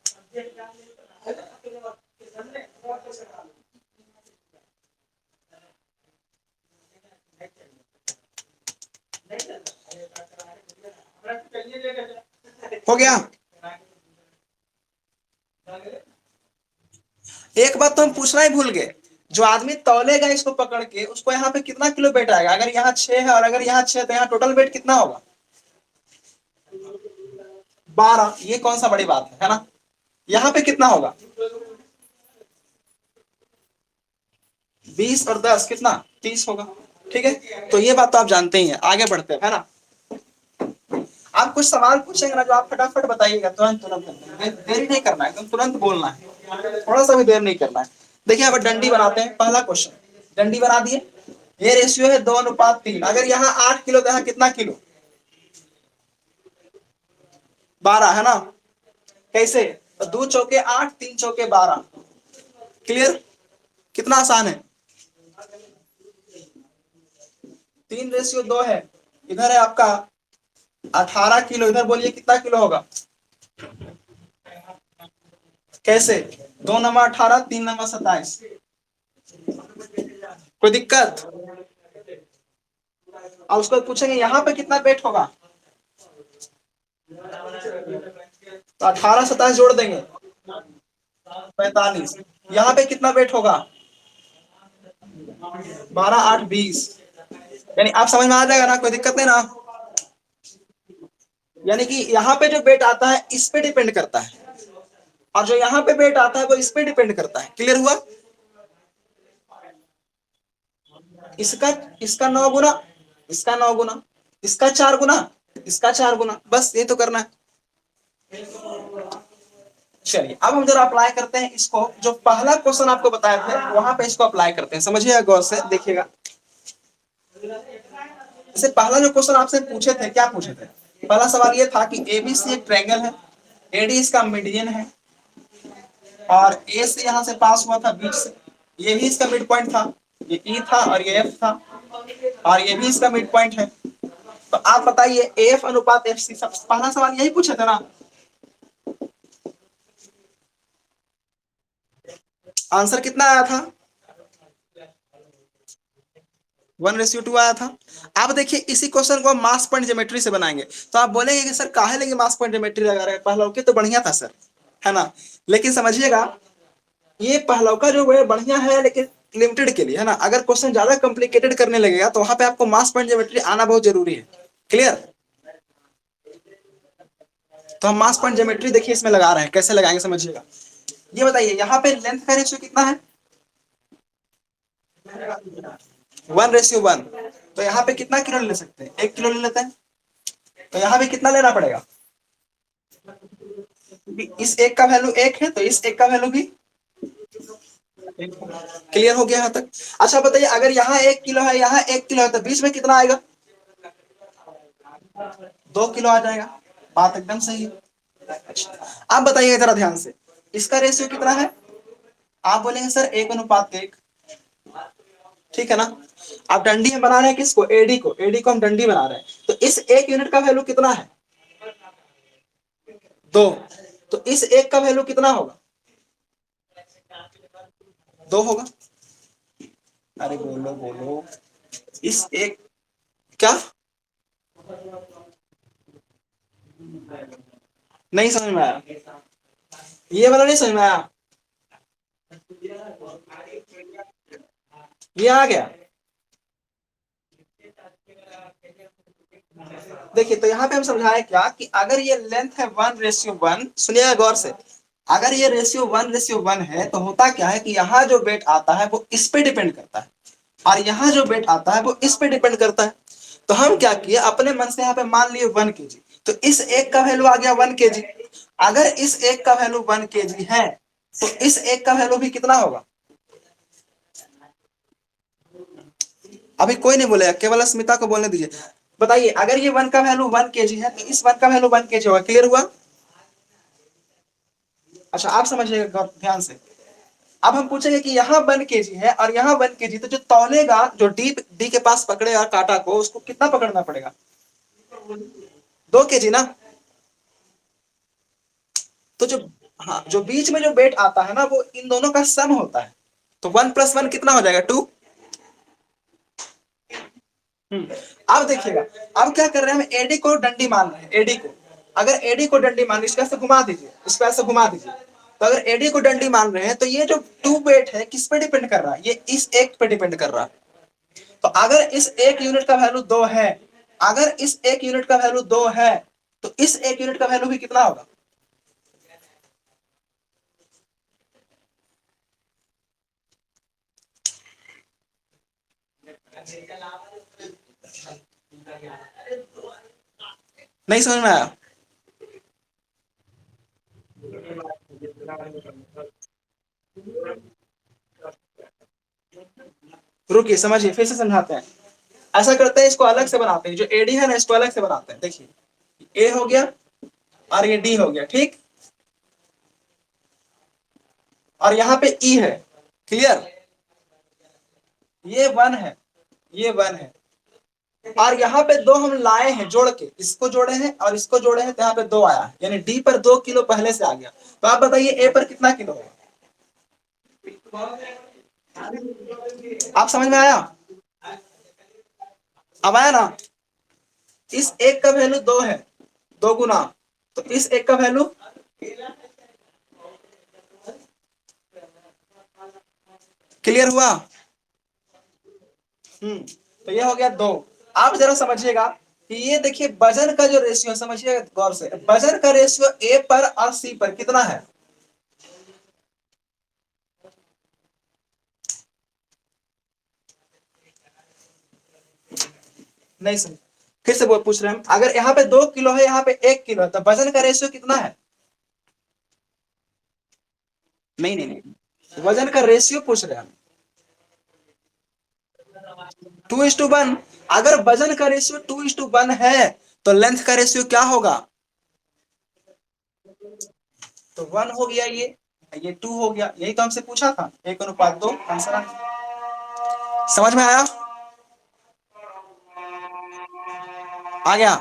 हो गया? एक बात तो हम पूछना ही भूल गए, जो आदमी तौलेगा इसको पकड़ के उसको यहाँ पे कितना किलो वेट आएगा? अगर यहाँ 6 है और अगर यहाँ 6 तो यहाँ टोटल वेट कितना होगा? 12। ये कौन सा बड़ी बात है ना? यहाँ पे कितना होगा? 20 और 10 कितना? 30 होगा। ठीक है, तो ये बात तो आप जानते ही हैं। आगे बढ़ते हैं, है ना? आप कुछ सवाल पूछेंगे ना जो आप फटाफट बताइएगा, तुरंत तुरंत, देरी नहीं करना है, एकदम तुरंत बोलना है, थोड़ा सा भी देर नहीं करना है। देखिए अब डंडी बनाते हैं। पहला क्वेश्चन, डंडी बना दिए। ये रेशियो है 2:3। अगर यहाँ 8 किलो तो यहाँ कितना किलो? 12, है ना? कैसे? तो 2 चौके 8, 3 चौके 12। क्लियर? कितना आसान है। 3:2 है। इधर है आपका 18 किलो, इधर बोलिए कितना किलो होगा? कैसे? 2 × 18, 3 × 27। कोई दिक्कत? और उसको पूछेंगे यहाँ पे कितना वेट होगा, तो 18 27 जोड़ देंगे। 45। यहाँ पे कितना वेट होगा? 12 8 20। यानी आप समझ में आ जाएगा ना, कोई दिक्कत नहीं ना? यानी कि यहाँ पे जो वेट आता है इस पे डिपेंड करता है, और जो यहाँ पे वेट आता है वो इस पे डिपेंड करता है। क्लियर हुआ? इसका इसका 9 गुना, इसका 9 गुना, इसका 4 गुना, इसका 4 गुना, बस ये तो करना है। चलिए अब हम जरा अप्लाई करते हैं इसको, जो पहला क्वेश्चन आपको बताया था वहां पे इसको अप्लाई करते हैं। समझिएगा गौर से, देखिएगा। जैसे पहला जो क्वेश्चन आपसे पूछे थे, क्या पूछे थे? पहला सवाल ये था कि एबीसी एक ट्रायंगल है, एडी इसका मीडियन है, और ए से यहां से पास हुआ था बीच से, ये भी इसका मिड पॉइंट था, ये ई था और ये एफ था, और ये भी इसका मिड पॉइंट है। तो आप बताइए एफ अनुपात एफ सी, सब पहला सवाल यही पूछे थे ना? आंसर कितना आया था? 1:2 आया था। आप देखिए इसी क्वेश्चन को मास पॉइंट ज्योमेट्री से बनाएंगे, तो आप बोलेंगे कि सर काहे लेंगे मास पॉइंट ज्योमेट्री लगा रहे हैं, पहलौके तो बढ़िया था सर, है ना? लेकिन समझिएगा, ये पहलौका जो है बढ़िया है लेकिन लिमिटेड के लिए, है ना? अगर क्वेश्चन ज्यादा कॉम्प्लिकेटेड करने लगेगा तो वहां पे आपको मास पॉइंट ज्योमेट्री आना बहुत जरूरी है। क्लियर? तो हम मास पॉइंट ज्योमेट्री देखिए इसमें लगा रहे हैं, कैसे लगाएंगे समझिएगा। ये बताइए यहाँ पे लेंथ का रेशियो कितना है? 1:1। तो यहाँ पे कितना किलो ले सकते हैं? 1 किलो ले लेते हैं। तो यहाँ पे कितना लेना पड़ेगा? इस एक का वैल्यू 1 है तो इस एक का वैल्यू भी। क्लियर हो गया यहाँ तक? अच्छा बताइए, अगर यहाँ 1 किलो है, यहाँ 1 किलो है, तो बीच में कितना आएगा? 2 किलो आ जाएगा। बात एकदम सही है। अच्छा आप बताइए जरा ध्यान से, इसका रेशियो कितना है? आप बोलेंगे सर 1:1। ठीक है ना? आप डंडी में बना रहे हैं किसको? एडी को, एडी को हम डंडी बना रहे हैं, तो इस 1 यूनिट का वैल्यू कितना है? 2। तो इस एक का वैल्यू कितना होगा? 2 होगा। अरे बोलो बोलो। इस एक, क्या? नहीं समझ में आया? ये वाला नहीं समझ में आया? ये आ गया। देखिए तो यहाँ पे हम समझाए क्या कि अगर ये लेंथ है 1:1, सुनिएगा गौर से, अगर ये रेशियो 1:1 है तो होता क्या है कि यहाँ जो वेट आता है वो इस पे डिपेंड करता है, और यहाँ जो वेट आता है वो इस पे डिपेंड करता है। तो हम क्या किए, अपने मन से यहाँ पे मान लिए 1 kg, तो इस एक का वैल्यू आ गया 1 kg। अगर इस एक का वैल्यू 1 kg है तो इस एक का वैल्यू भी कितना होगा? अभी कोई नहीं बोलेगा, केवल अस्मिता को बोलने दीजिए। बताइए अगर ये 1 का वैल्यू 1 kg है तो इस 1 का वैल्यू 1 kg होगा। क्लियर हुआ? अच्छा आप समझिएगा ध्यान से। अब हम पूछेंगे कि यहाँ 1 kg है और यहाँ 1 kg, तो जो तौलेगा, जो डी डी के पास पकड़ेगा कांटा को, उसको कितना पकड़ना पड़ेगा? 2 kg ना? तो जो, हाँ, जो बीच में जो वेट आता है ना वो इन दोनों का सम होता है। तो 1+1 कितना हो जाएगा? 2। अब देखिएगा, अब क्या कर रहे हैं, हम एडी को डंडी मान रहे हैं, एडी को। अगर एडी को डंडी मान, इसको ऐसे घुमा दीजिए, इसको ऐसे घुमा दीजिए। तो अगर एडी को डंडी मान रहे हैं तो ये जो 2 वेट है किस पे डिपेंड कर रहा है? ये इस एक पे डिपेंड कर रहा है। तो अगर इस 1 यूनिट का वैल्यू 2 है, अगर इस 1 यूनिट का वैल्यू 2 है तो इस 1 यूनिट का वैल्यू भी कितना होगा? नहीं समझ में आया? रुकिए समझिए, फिर से समझाते हैं। ऐसा करते हैं, इसको अलग से बनाते हैं, जो एडी है ना इसको अलग से बनाते हैं। देखिए ए हो गया और ये डी हो गया, ठीक, और यहाँ पे ई है। क्लियर? ये 1 है, ये 1 है, और यहाँ पे 2 हम लाए हैं जोड़ के, इसको जोड़े हैं और इसको जोड़े हैं, तो यहाँ पे 2 आया है, यानी डी पर 2 किलो पहले से आ गया। तो आप बताइए ए पर कितना किलो है? आप समझ में आया? अब आया ना? इस एक का वैल्यू 2 है, 2 गुना, तो इस एक का वैल्यू क्लियर हुआ? तो ये हो गया 2। आप जरा समझिएगा कि ये देखिए वजन का जो रेशियो, समझिएगा गौर से, वजन का रेशियो ए पर और सी पर कितना है? नहीं समझ, फिर से वो पूछ रहे हैं हम। अगर यहाँ पे 2 किलो है, यहाँ पे 1 किलो है, तो वजन का रेशियो कितना है? नहीं नहीं नहीं, वजन का रेशियो पूछ रहे हैं हम। 2:1। अगर वजन का रेशियो 2:1 है तो लेंथ का रेशियो क्या होगा? तो 1 हो गया, ये 2 हो गया। यही तो हमसे पूछा था, 1:2 आंसर आ गया। समझ में आया? आ गया।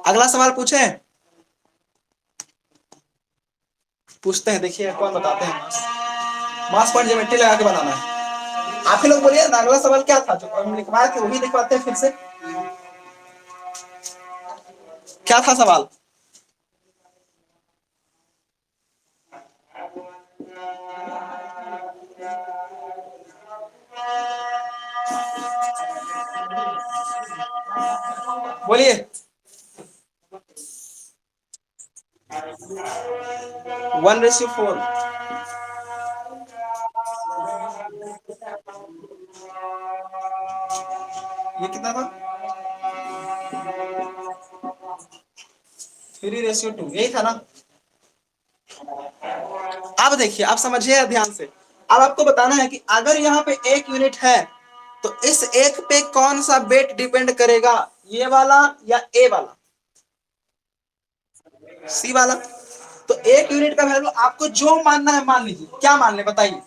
अगला सवाल पूछे, पूछते हैं, देखिए कौन बताते हैं। मास पॉइंट ज्योमेट्री लगा के बनाना है। आप ही लोग बोलिए ना, अगला सवाल क्या था जो हम लिखवाए थे, वही लिखवाते हैं फिर से। क्या था सवाल? बोलिए। 1:4। ये कितना था? 3:2, यही था ना? अब देखिए, आप समझिए ध्यान से। अब आपको बताना है कि अगर यहाँ पे 1 यूनिट है तो इस एक पे कौन सा वेट डिपेंड करेगा, ये वाला या ए वाला? सी वाला। तो 1 यूनिट का वैल्यू आपको जो मानना है मान लीजिए। क्या मान ले बताइए?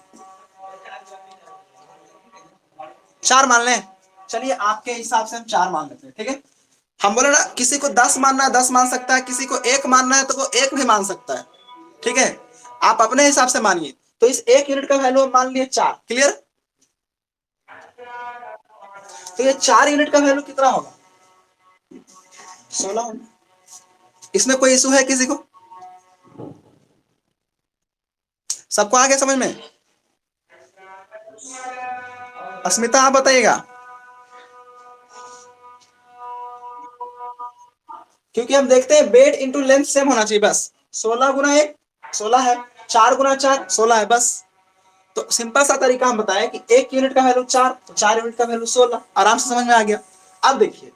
4 मान लें? चलिए आपके हिसाब से हम 4 मान लेते हैं, ठीक है। हम बोले ना, किसी को 10 मानना है 10 मान सकता है, किसी को 1 मानना है तो वो 1 भी मान सकता है, ठीक है। आप अपने हिसाब से मानिए। तो इस 1 यूनिट का वैल्यू मान लिए 4। क्लियर? तो ये 4 यूनिट का वैल्यू कितना होगा? 16 होगा। इसमें कोई इशू है किसी को? सबको आ गया समझ में? अस्मिता आप बताइएगा। क्योंकि हम देखते हैं वेट इंटू लेंथ सेम होना चाहिए बस। 16 × 1 16 है, 4 × 4 16 है बस। तो सिंपल सा तरीका हम बताएं कि 1 यूनिट का वैल्यू 4, तो 4 यूनिट का वैल्यू 16। आराम से समझ में आ गया। अब देखिए,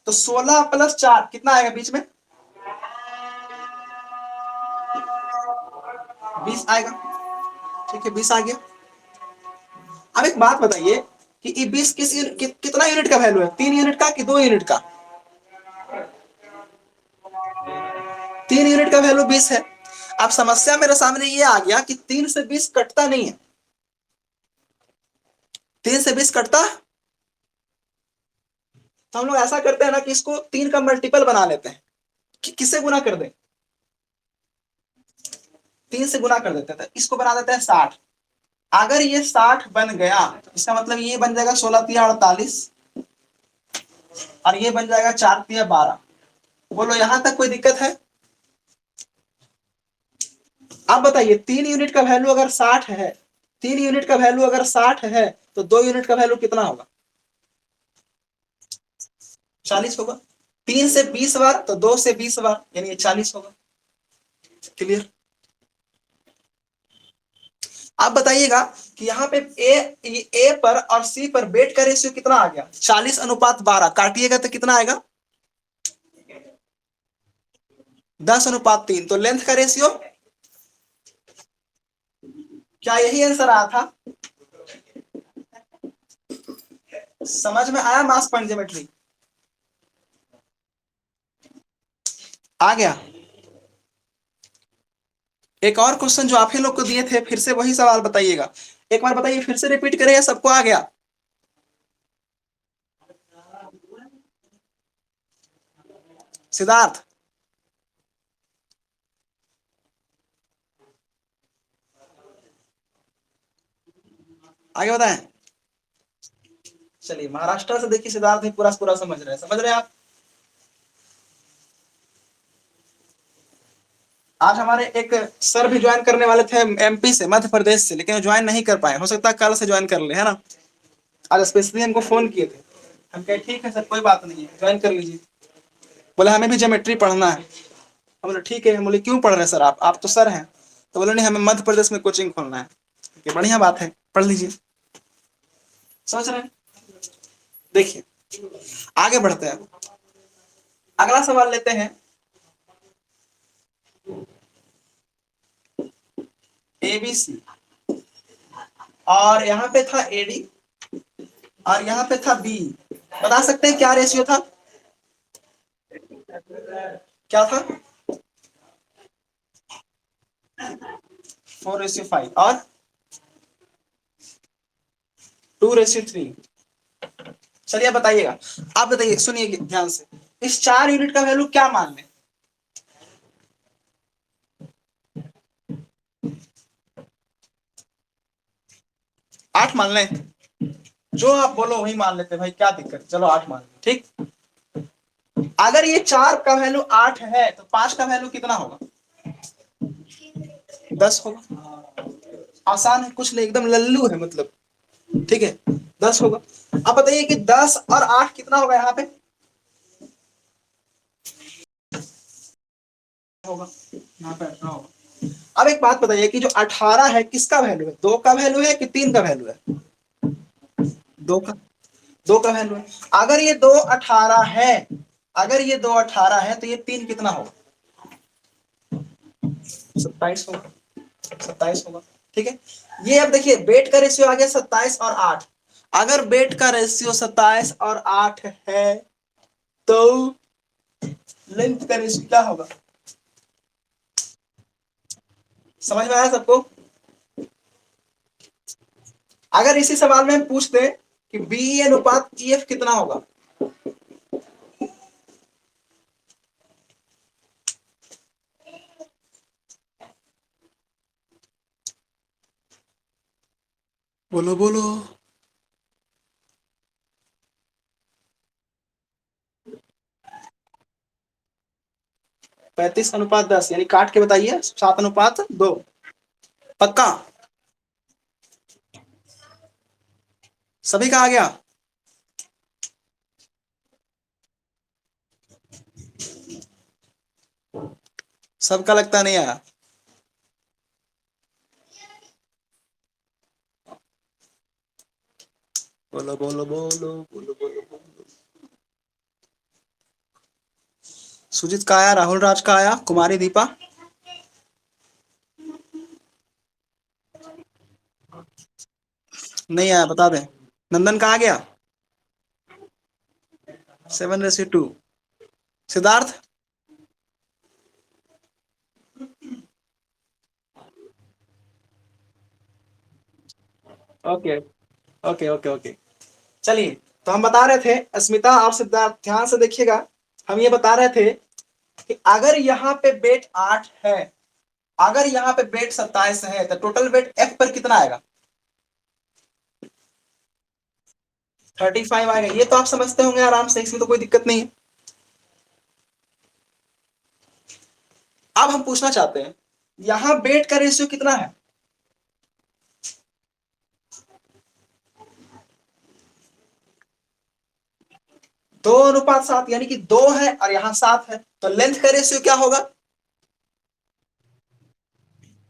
तो 16 + 4 कितना आएगा बीच में? 20 आएगा। ठीक है, 20 आ गया। अब एक बात बताइए कि ये 20 कितना यूनिट का वैल्यू है? 3 यूनिट का कि 2 यूनिट का? 3 यूनिट का वैल्यू 20 है। अब समस्या मेरे सामने ये आ गया कि 3 से 20 कटता नहीं है। 3 से 20 कटता, तो हम लोग ऐसा करते हैं ना कि इसको 3 का मल्टीपल बना लेते हैं। किससे गुना कर दें? 3 से गुना कर देते हैं, तो इसको बना देते हैं 60। अगर ये 60 बन गया तो इसका मतलब ये बन जाएगा 16×3 = 48, और ये बन जाएगा 4×3 = 12। बोलो यहां तक कोई दिक्कत है? अब बताइए, 3 यूनिट का वैल्यू अगर 60 है, 3 यूनिट का वैल्यू अगर 60 है, तो 2 यूनिट का वैल्यू कितना होगा? 40 होगा। 3 से 20 बार तो 2 से 20 बार, यानी ये 40 होगा। क्लियर? आप बताइएगा कि यहाँ पे ए पर और सी पर वेट का रेशियो कितना आ गया? 40:12। काटिएगा तो कितना आएगा? 10:3। तो लेंथ का रेशियो, क्या यही आंसर आया था? समझ में आया मास पॉइंट ज्योमेट्री? आ गया। एक और क्वेश्चन जो आप ही लोग को दिए थे, फिर से वही सवाल बताइएगा। एक बार बताइए, फिर से रिपीट करें या सबको आ गया? सिद्धार्थ, आगे बताएं। चलिए, महाराष्ट्र से देखिए सिद्धार्थ ही पूरा पूरा समझ रहे हैं आप? आज हमारे एक सर भी ज्वाइन करने वाले थे एमपी से, मध्य प्रदेश से, लेकिन वो ज्वाइन नहीं कर पाए। हो सकता है कल से ज्वाइन कर ले, है ना। आज स्पेशली हमको फोन किए थे। हम कहे ठीक है सर, कोई बात नहीं है, ज्वाइन कर लीजिए। बोले हमें भी ज्योमेट्री पढ़ना है। हम बोले ठीक है। हम बोले क्यों पढ़ रहे हैं सर, आप तो सर हैं। तो बोले नहीं, हमें मध्य प्रदेश में कोचिंग खोलना है। कि बढ़िया बात है, पढ़ लीजिए। समझ रहे हैं। देखिए आगे बढ़ते हैं। अगला सवाल लेते हैं। एबीसी, और यहाँ पे था एडी, और यहाँ पे था बी। बता सकते हैं क्या रेशियो था? क्या था? 4:5 और 2:3। चलिए बताइएगा। आप बताइए, सुनिए ध्यान से। इस 4 यूनिट का वैल्यू क्या मान लें? 8 मान लें? जो आप बोलो वही मान लेते भाई, क्या दिक्कत। चलो 8 मान लें, ठीक। अगर ये 4 का वैल्यू 8 है तो 5 का वैल्यू कितना होगा? 10 होगा। आसान है, कुछ नहीं, एकदम लल्लू है मतलब। ठीक है, 10 होगा। अब बताइए कि 10 और 8 कितना होगा यहाँ पे? होगा यहाँ पे 18 होगा। अब एक बात बताइए कि जो 18 है किसका वैल्यू है? 2 का वैल्यू है कि 3 का वैल्यू है? 2 का। 2 का वैल्यू है। अगर ये 2 18 है, अगर ये 2 18 है तो ये 3 कितना होगा? 27 होगा। 27 होगा, ठीक है। ये अब देखिए बेट का रेशियो आ गया 27 और 8। अगर बेट का रेशियो 27 और 8 है तो लेंथ का रेशियो क्या होगा? समझ में आया सबको? अगर इसी सवाल में हम पूछ दें कि बी अनुपात ई एफ कितना होगा? बोलो बोलो। 35:10, यानी काट के बताइए। 7:2। पक्का? सभी का आ गया? सबका लगता नहीं आया। बोलो बोलो बोलो बोलो बोलो बोलो। सुजीत का आया, राहुल राज का आया, कुमारी दीपा। नहीं आया, बता दें। नंदन का आ गया? 7:2। Siddharth? Okay okay okay okay. चलिए, तो हम बता रहे थे, अस्मिता और सिद्धार्थ ध्यान से देखिएगा। हम ये बता रहे थे कि अगर यहाँ पे वेट 8 है, अगर यहाँ पे वेट 27 है, तो टोटल वेट एफ पर कितना आएगा? 35 आएगा। ये तो आप समझते होंगे आराम से, इसमें तो कोई दिक्कत नहीं है। अब हम पूछना चाहते हैं, यहाँ वेट का रेशियो कितना है? 2:7, यानी कि 2 है और यहाँ 7 है, तो लेंथ का रेशियो क्या होगा?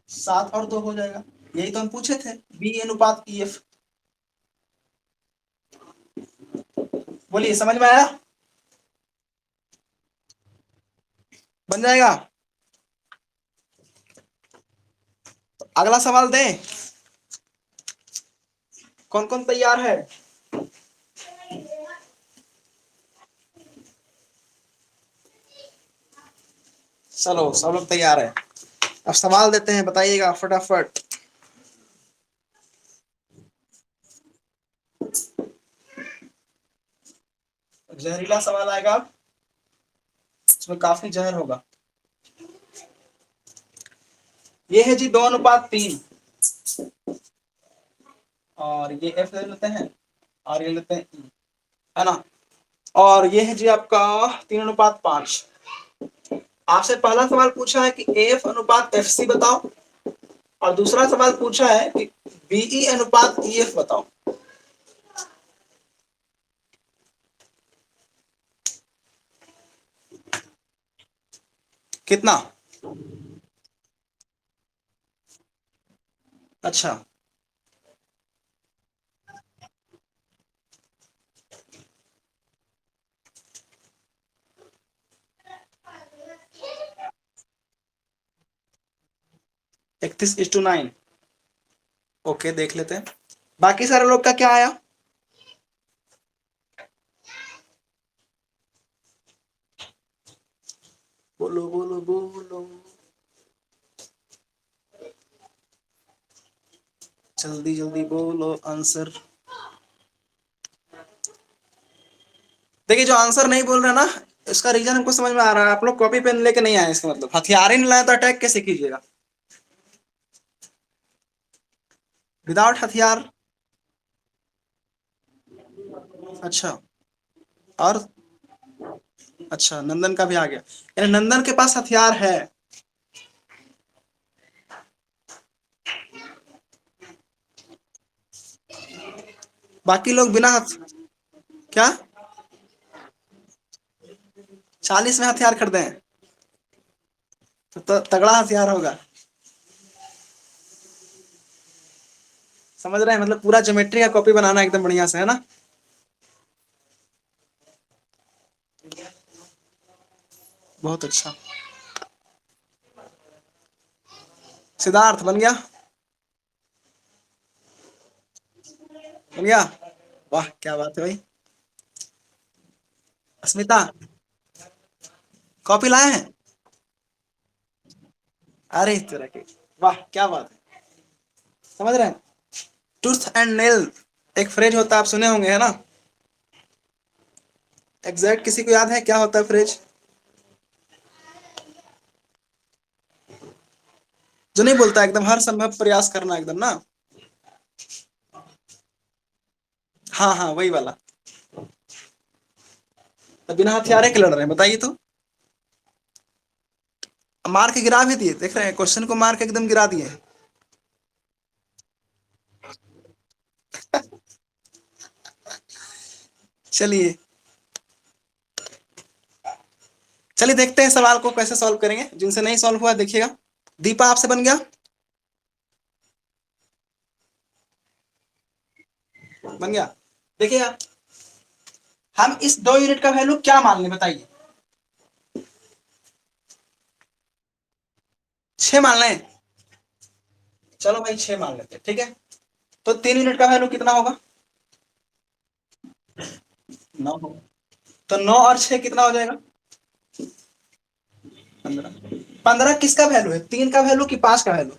7 और 2 हो जाएगा। यही तो हम पूछे थे, बी अनुपात ई एफ। बोलिए, समझ में आया? बन जाएगा। तो अगला सवाल दें? कौन कौन तैयार है? चलो सब लोग तैयार है। अब सवाल देते हैं, बताइएगा फटाफट। जहरीला सवाल आएगा, उसमें काफी जहर होगा। ये है जी 2:3, और ये एफ ले लेते हैं, और ये लेते हैं ई, है ना। और ये है जी आपका 3:5। आपसे पहला सवाल पूछा है कि एफ अनुपात एफ सी बताओ, और दूसरा सवाल पूछा है कि बीई अनुपात ईएफ बताओ। कितना? अच्छा, इकतीस इज टू 9। ओके, देख लेते हैं बाकी सारे लोग का क्या आया। बोलो बोलो बोलो, जल्दी जल्दी बोलो आंसर। देखिए, जो आंसर नहीं बोल रहे ना, इसका रीजन हमको समझ में आ रहा है। आप लोग कॉपी पेन लेके नहीं आए, इसका मतलब हथियार ही नहीं लाए तो अटैक कैसे कीजिएगा विदाउट हथियार। अच्छा, और अच्छा, नंदन का भी आ गया, यानी नंदन के पास हथियार है। बाकी लोग बिना क्या 40 में हथियार खरीदे हैं? तो तगड़ा हथियार होगा। समझ रहे हैं, मतलब पूरा ज्योमेट्री का कॉपी बनाना एकदम बढ़िया से, है ना। बहुत अच्छा। सिद्धार्थ बन गया? बन गया? वाह, क्या बात है भाई। अस्मिता, कॉपी लाए हैं? अरे इस तरह के, वाह क्या बात है। समझ रहे हैं, टूथ एंड नेल एक फ्रेज होता है, आप सुने होंगे, है ना। एग्जैक्ट किसी को याद है क्या होता है फ्रेज? जो नहीं बोलता, एकदम हर संभव प्रयास करना एकदम ना। हाँ हाँ, वही वाला। तो बिना हथियारे के लड़ रहे हैं, बताइए तो। मार के गिरा भी दिए, देख रहे हैं, क्वेश्चन को मार के एकदम गिरा दिए। चलिए चलिए, देखते हैं सवाल को कैसे सॉल्व करेंगे। जिनसे नहीं सॉल्व हुआ देखिएगा। दीपा, आपसे बन गया? बन गया। देखिए, हम इस 2 यूनिट का वैल्यू क्या मान लें, बताइए। 6 मान लें? चलो भाई, 6 मान लेते हैं, ठीक है। तो 3 यूनिट का वैल्यू कितना होगा? 9 होगा। तो 9 और 6 कितना हो जाएगा? 15। 15 किसका वैल्यू है, 3 का वैल्यू कि 5 का वैल्यू?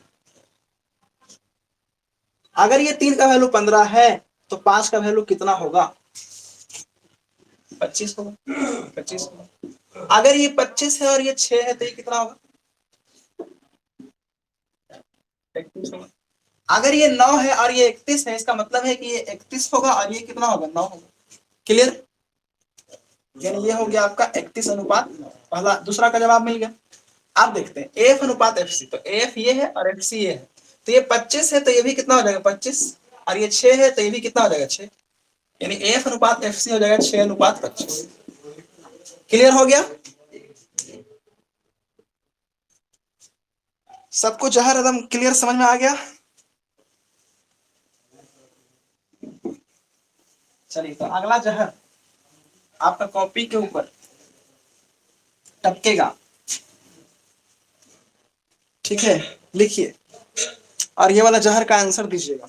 अगर ये 3 का वैल्यू 15 है, तो 5 का वैल्यू कितना होगा? 25 होगा। 25 होगा। अगर ये 25 है और ये 6 है, तो ये कितना होगा? 31 होगा। अगर ये 9 है और ये 31 है, इसका मतलब है कि ये 31 होगा और ये कितना होगा? 9 होगा। क्लियर? यानी ये हो गया आपका 31 अनुपात 9। पहला, दूसरा का जवाब मिल गया। आप देखते हैं एफ अनुपात एफ सी, तो एफ ये है और एफ सी ये है। तो ये 25 है, तो ये भी कितना हो जाएगा? 25। और ये 6 है, तो ये भी कितना हो जाएगा? 6। यानी एफ अनुपात एफ सी हो जाएगा 6 अनुपात 25। क्लियर हो गया? सबको जहर एकदम क्लियर समझ में आ गया? चलिए, तो अगला जहर आपका कॉपी के ऊपर टपकेगा, ठीक है। लिखिए, और ये वाला जहर का आंसर दीजिएगा।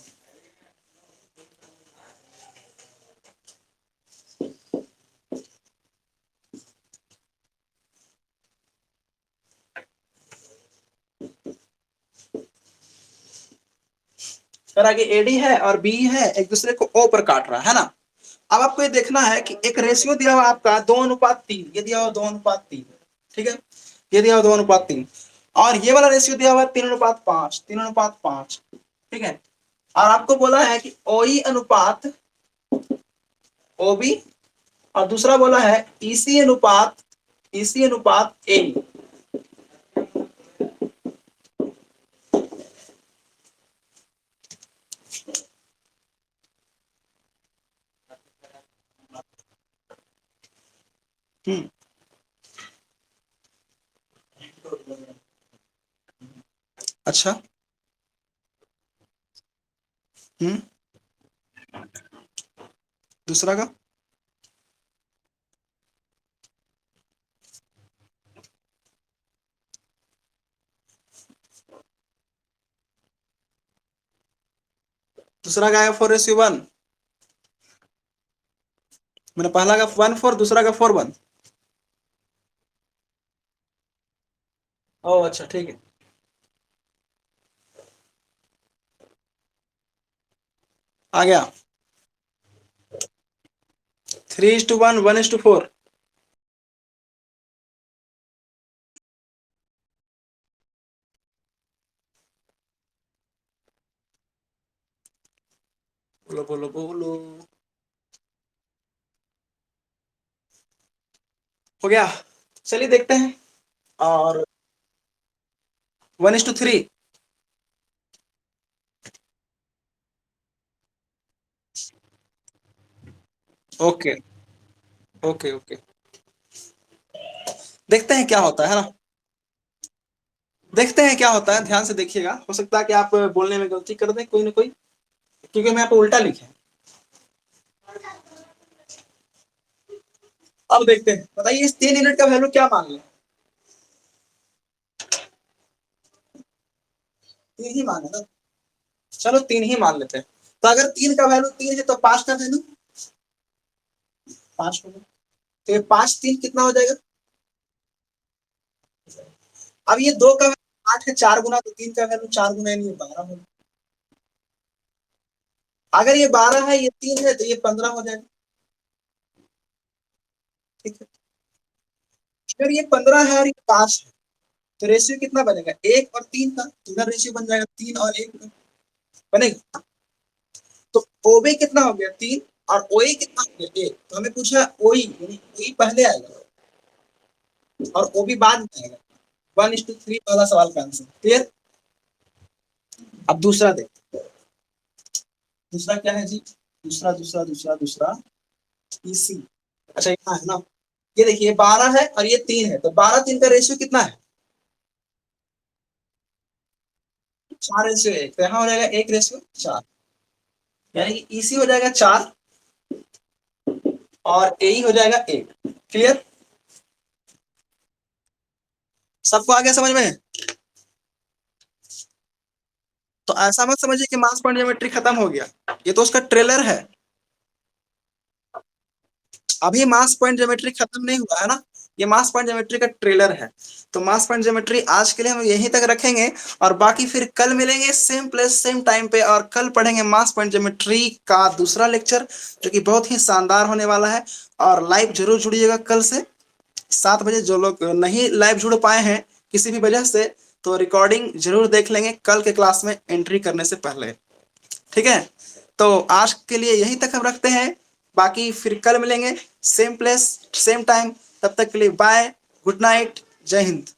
सर, आगे एडी है और बी है, एक दूसरे को ओ पर काट रहा है ना। अब आपको ये देखना है कि एक रेशियो दिया हुआ आपका 2:3, ये दिया हुआ 2:3, ठीक है। ये दिया हुआ 2:3, और ये वाला रेशियो दिया हुआ 3:5, 3:5, ठीक है। और आपको बोला है कि ओई अनुपात ओबी, और दूसरा बोला है ईसी अनुपात ए। हम्म। अच्छा। हम्म। दूसरा का? दूसरा का है 4:1। मैंने पहला का 1:4, दूसरा का 4:1। ओ अच्छा, ठीक है। आ गया। 3:1, 1:4। बोलो बोलो बोलो। हो गया। चलिए देखते हैं। और 1:3। Okay okay okay. देखते हैं क्या होता है ना। देखते हैं क्या होता है, ध्यान से देखिएगा, हो सकता है कि आप बोलने में गलती कर दें कोई ना कोई, क्योंकि मैं यहाँ पे उल्टा लिखे हैं। अब देखते हैं, बताइए इस 3 यूनिट का वैल्यू क्या मान लें? 3 ही मान है ना। चलो 3 ही मान लेते हैं। तो अगर 3 का वैल्यू 3 है तो 5 का वैल्यू 5 होगा। तो ये 5 3 कितना हो जाएगा? अब ये 2 का वैल्यू 8 है, 4 गुना, तो 3 का वैल्यू 4 गुना यानी ये 12 होगा। अगर ये 12 है, ये 3 है, तो ये 15 हो जाएगा। ठीक है। अगर ये 15 है और ये 5 है, तो रेशियो कितना बनेगा? 1 और 3 का। तो इधर रेशियो बन जाएगा 3 और 1 का। बनेगा। तो ओबी कितना हो गया? 3। और ओई कितना हो गया? 1। तो हमें पूछा ओई, यानी ओई पहले आएगा और ओबी बाद में आएगा। 1:3 वाला सवाल का आंसर क्लियर। अब दूसरा देखते हैं। दूसरा क्या है जी? दूसरा दूसरा दूसरा दूसरा ईसी। अच्छा यहाँ है ना। ये देखिए 12 है और ये 3 है, तो 12 3 का रेशियो कितना है? 4:1। तो यहाँ हो जाएगा 1:4। यानी कि ईसी हो जाएगा 4 और ए हो जाएगा 1। क्लियर। सबको आ गया समझ में? तो ऐसा मत समझिए कि मास पॉइंट ज्योमेट्री खत्म हो गया, ये तो उसका ट्रेलर है। अभी मास पॉइंट ज्योमेट्री खत्म नहीं हुआ है ना, ये मास पॉइंट ज्योमेट्री का ट्रेलर है। तो मास पॉइंट ज्योमेट्री आज के लिए हम यहीं तक रखेंगे, और बाकी फिर कल मिलेंगे सेम प्लेस सेम टाइम पे, और कल पढ़ेंगे मास पॉइंट ज्योमेट्री का दूसरा लेक्चर, जो कि बहुत ही शानदार होने वाला है। और लाइव जरूर जुड़िएगा कल से 7 बजे। जो लोग नहीं लाइव जुड़ पाए हैं किसी भी वजह से, तो रिकॉर्डिंग जरूर देख लेंगे कल के क्लास में एंट्री करने से पहले। ठीक है। तो आज के लिए यहीं तक हम रखते हैं, बाकी फिर कल मिलेंगे सेम प्लेस सेम टाइम। तब तक के लिए बाय, गुड नाइट, जय हिंद।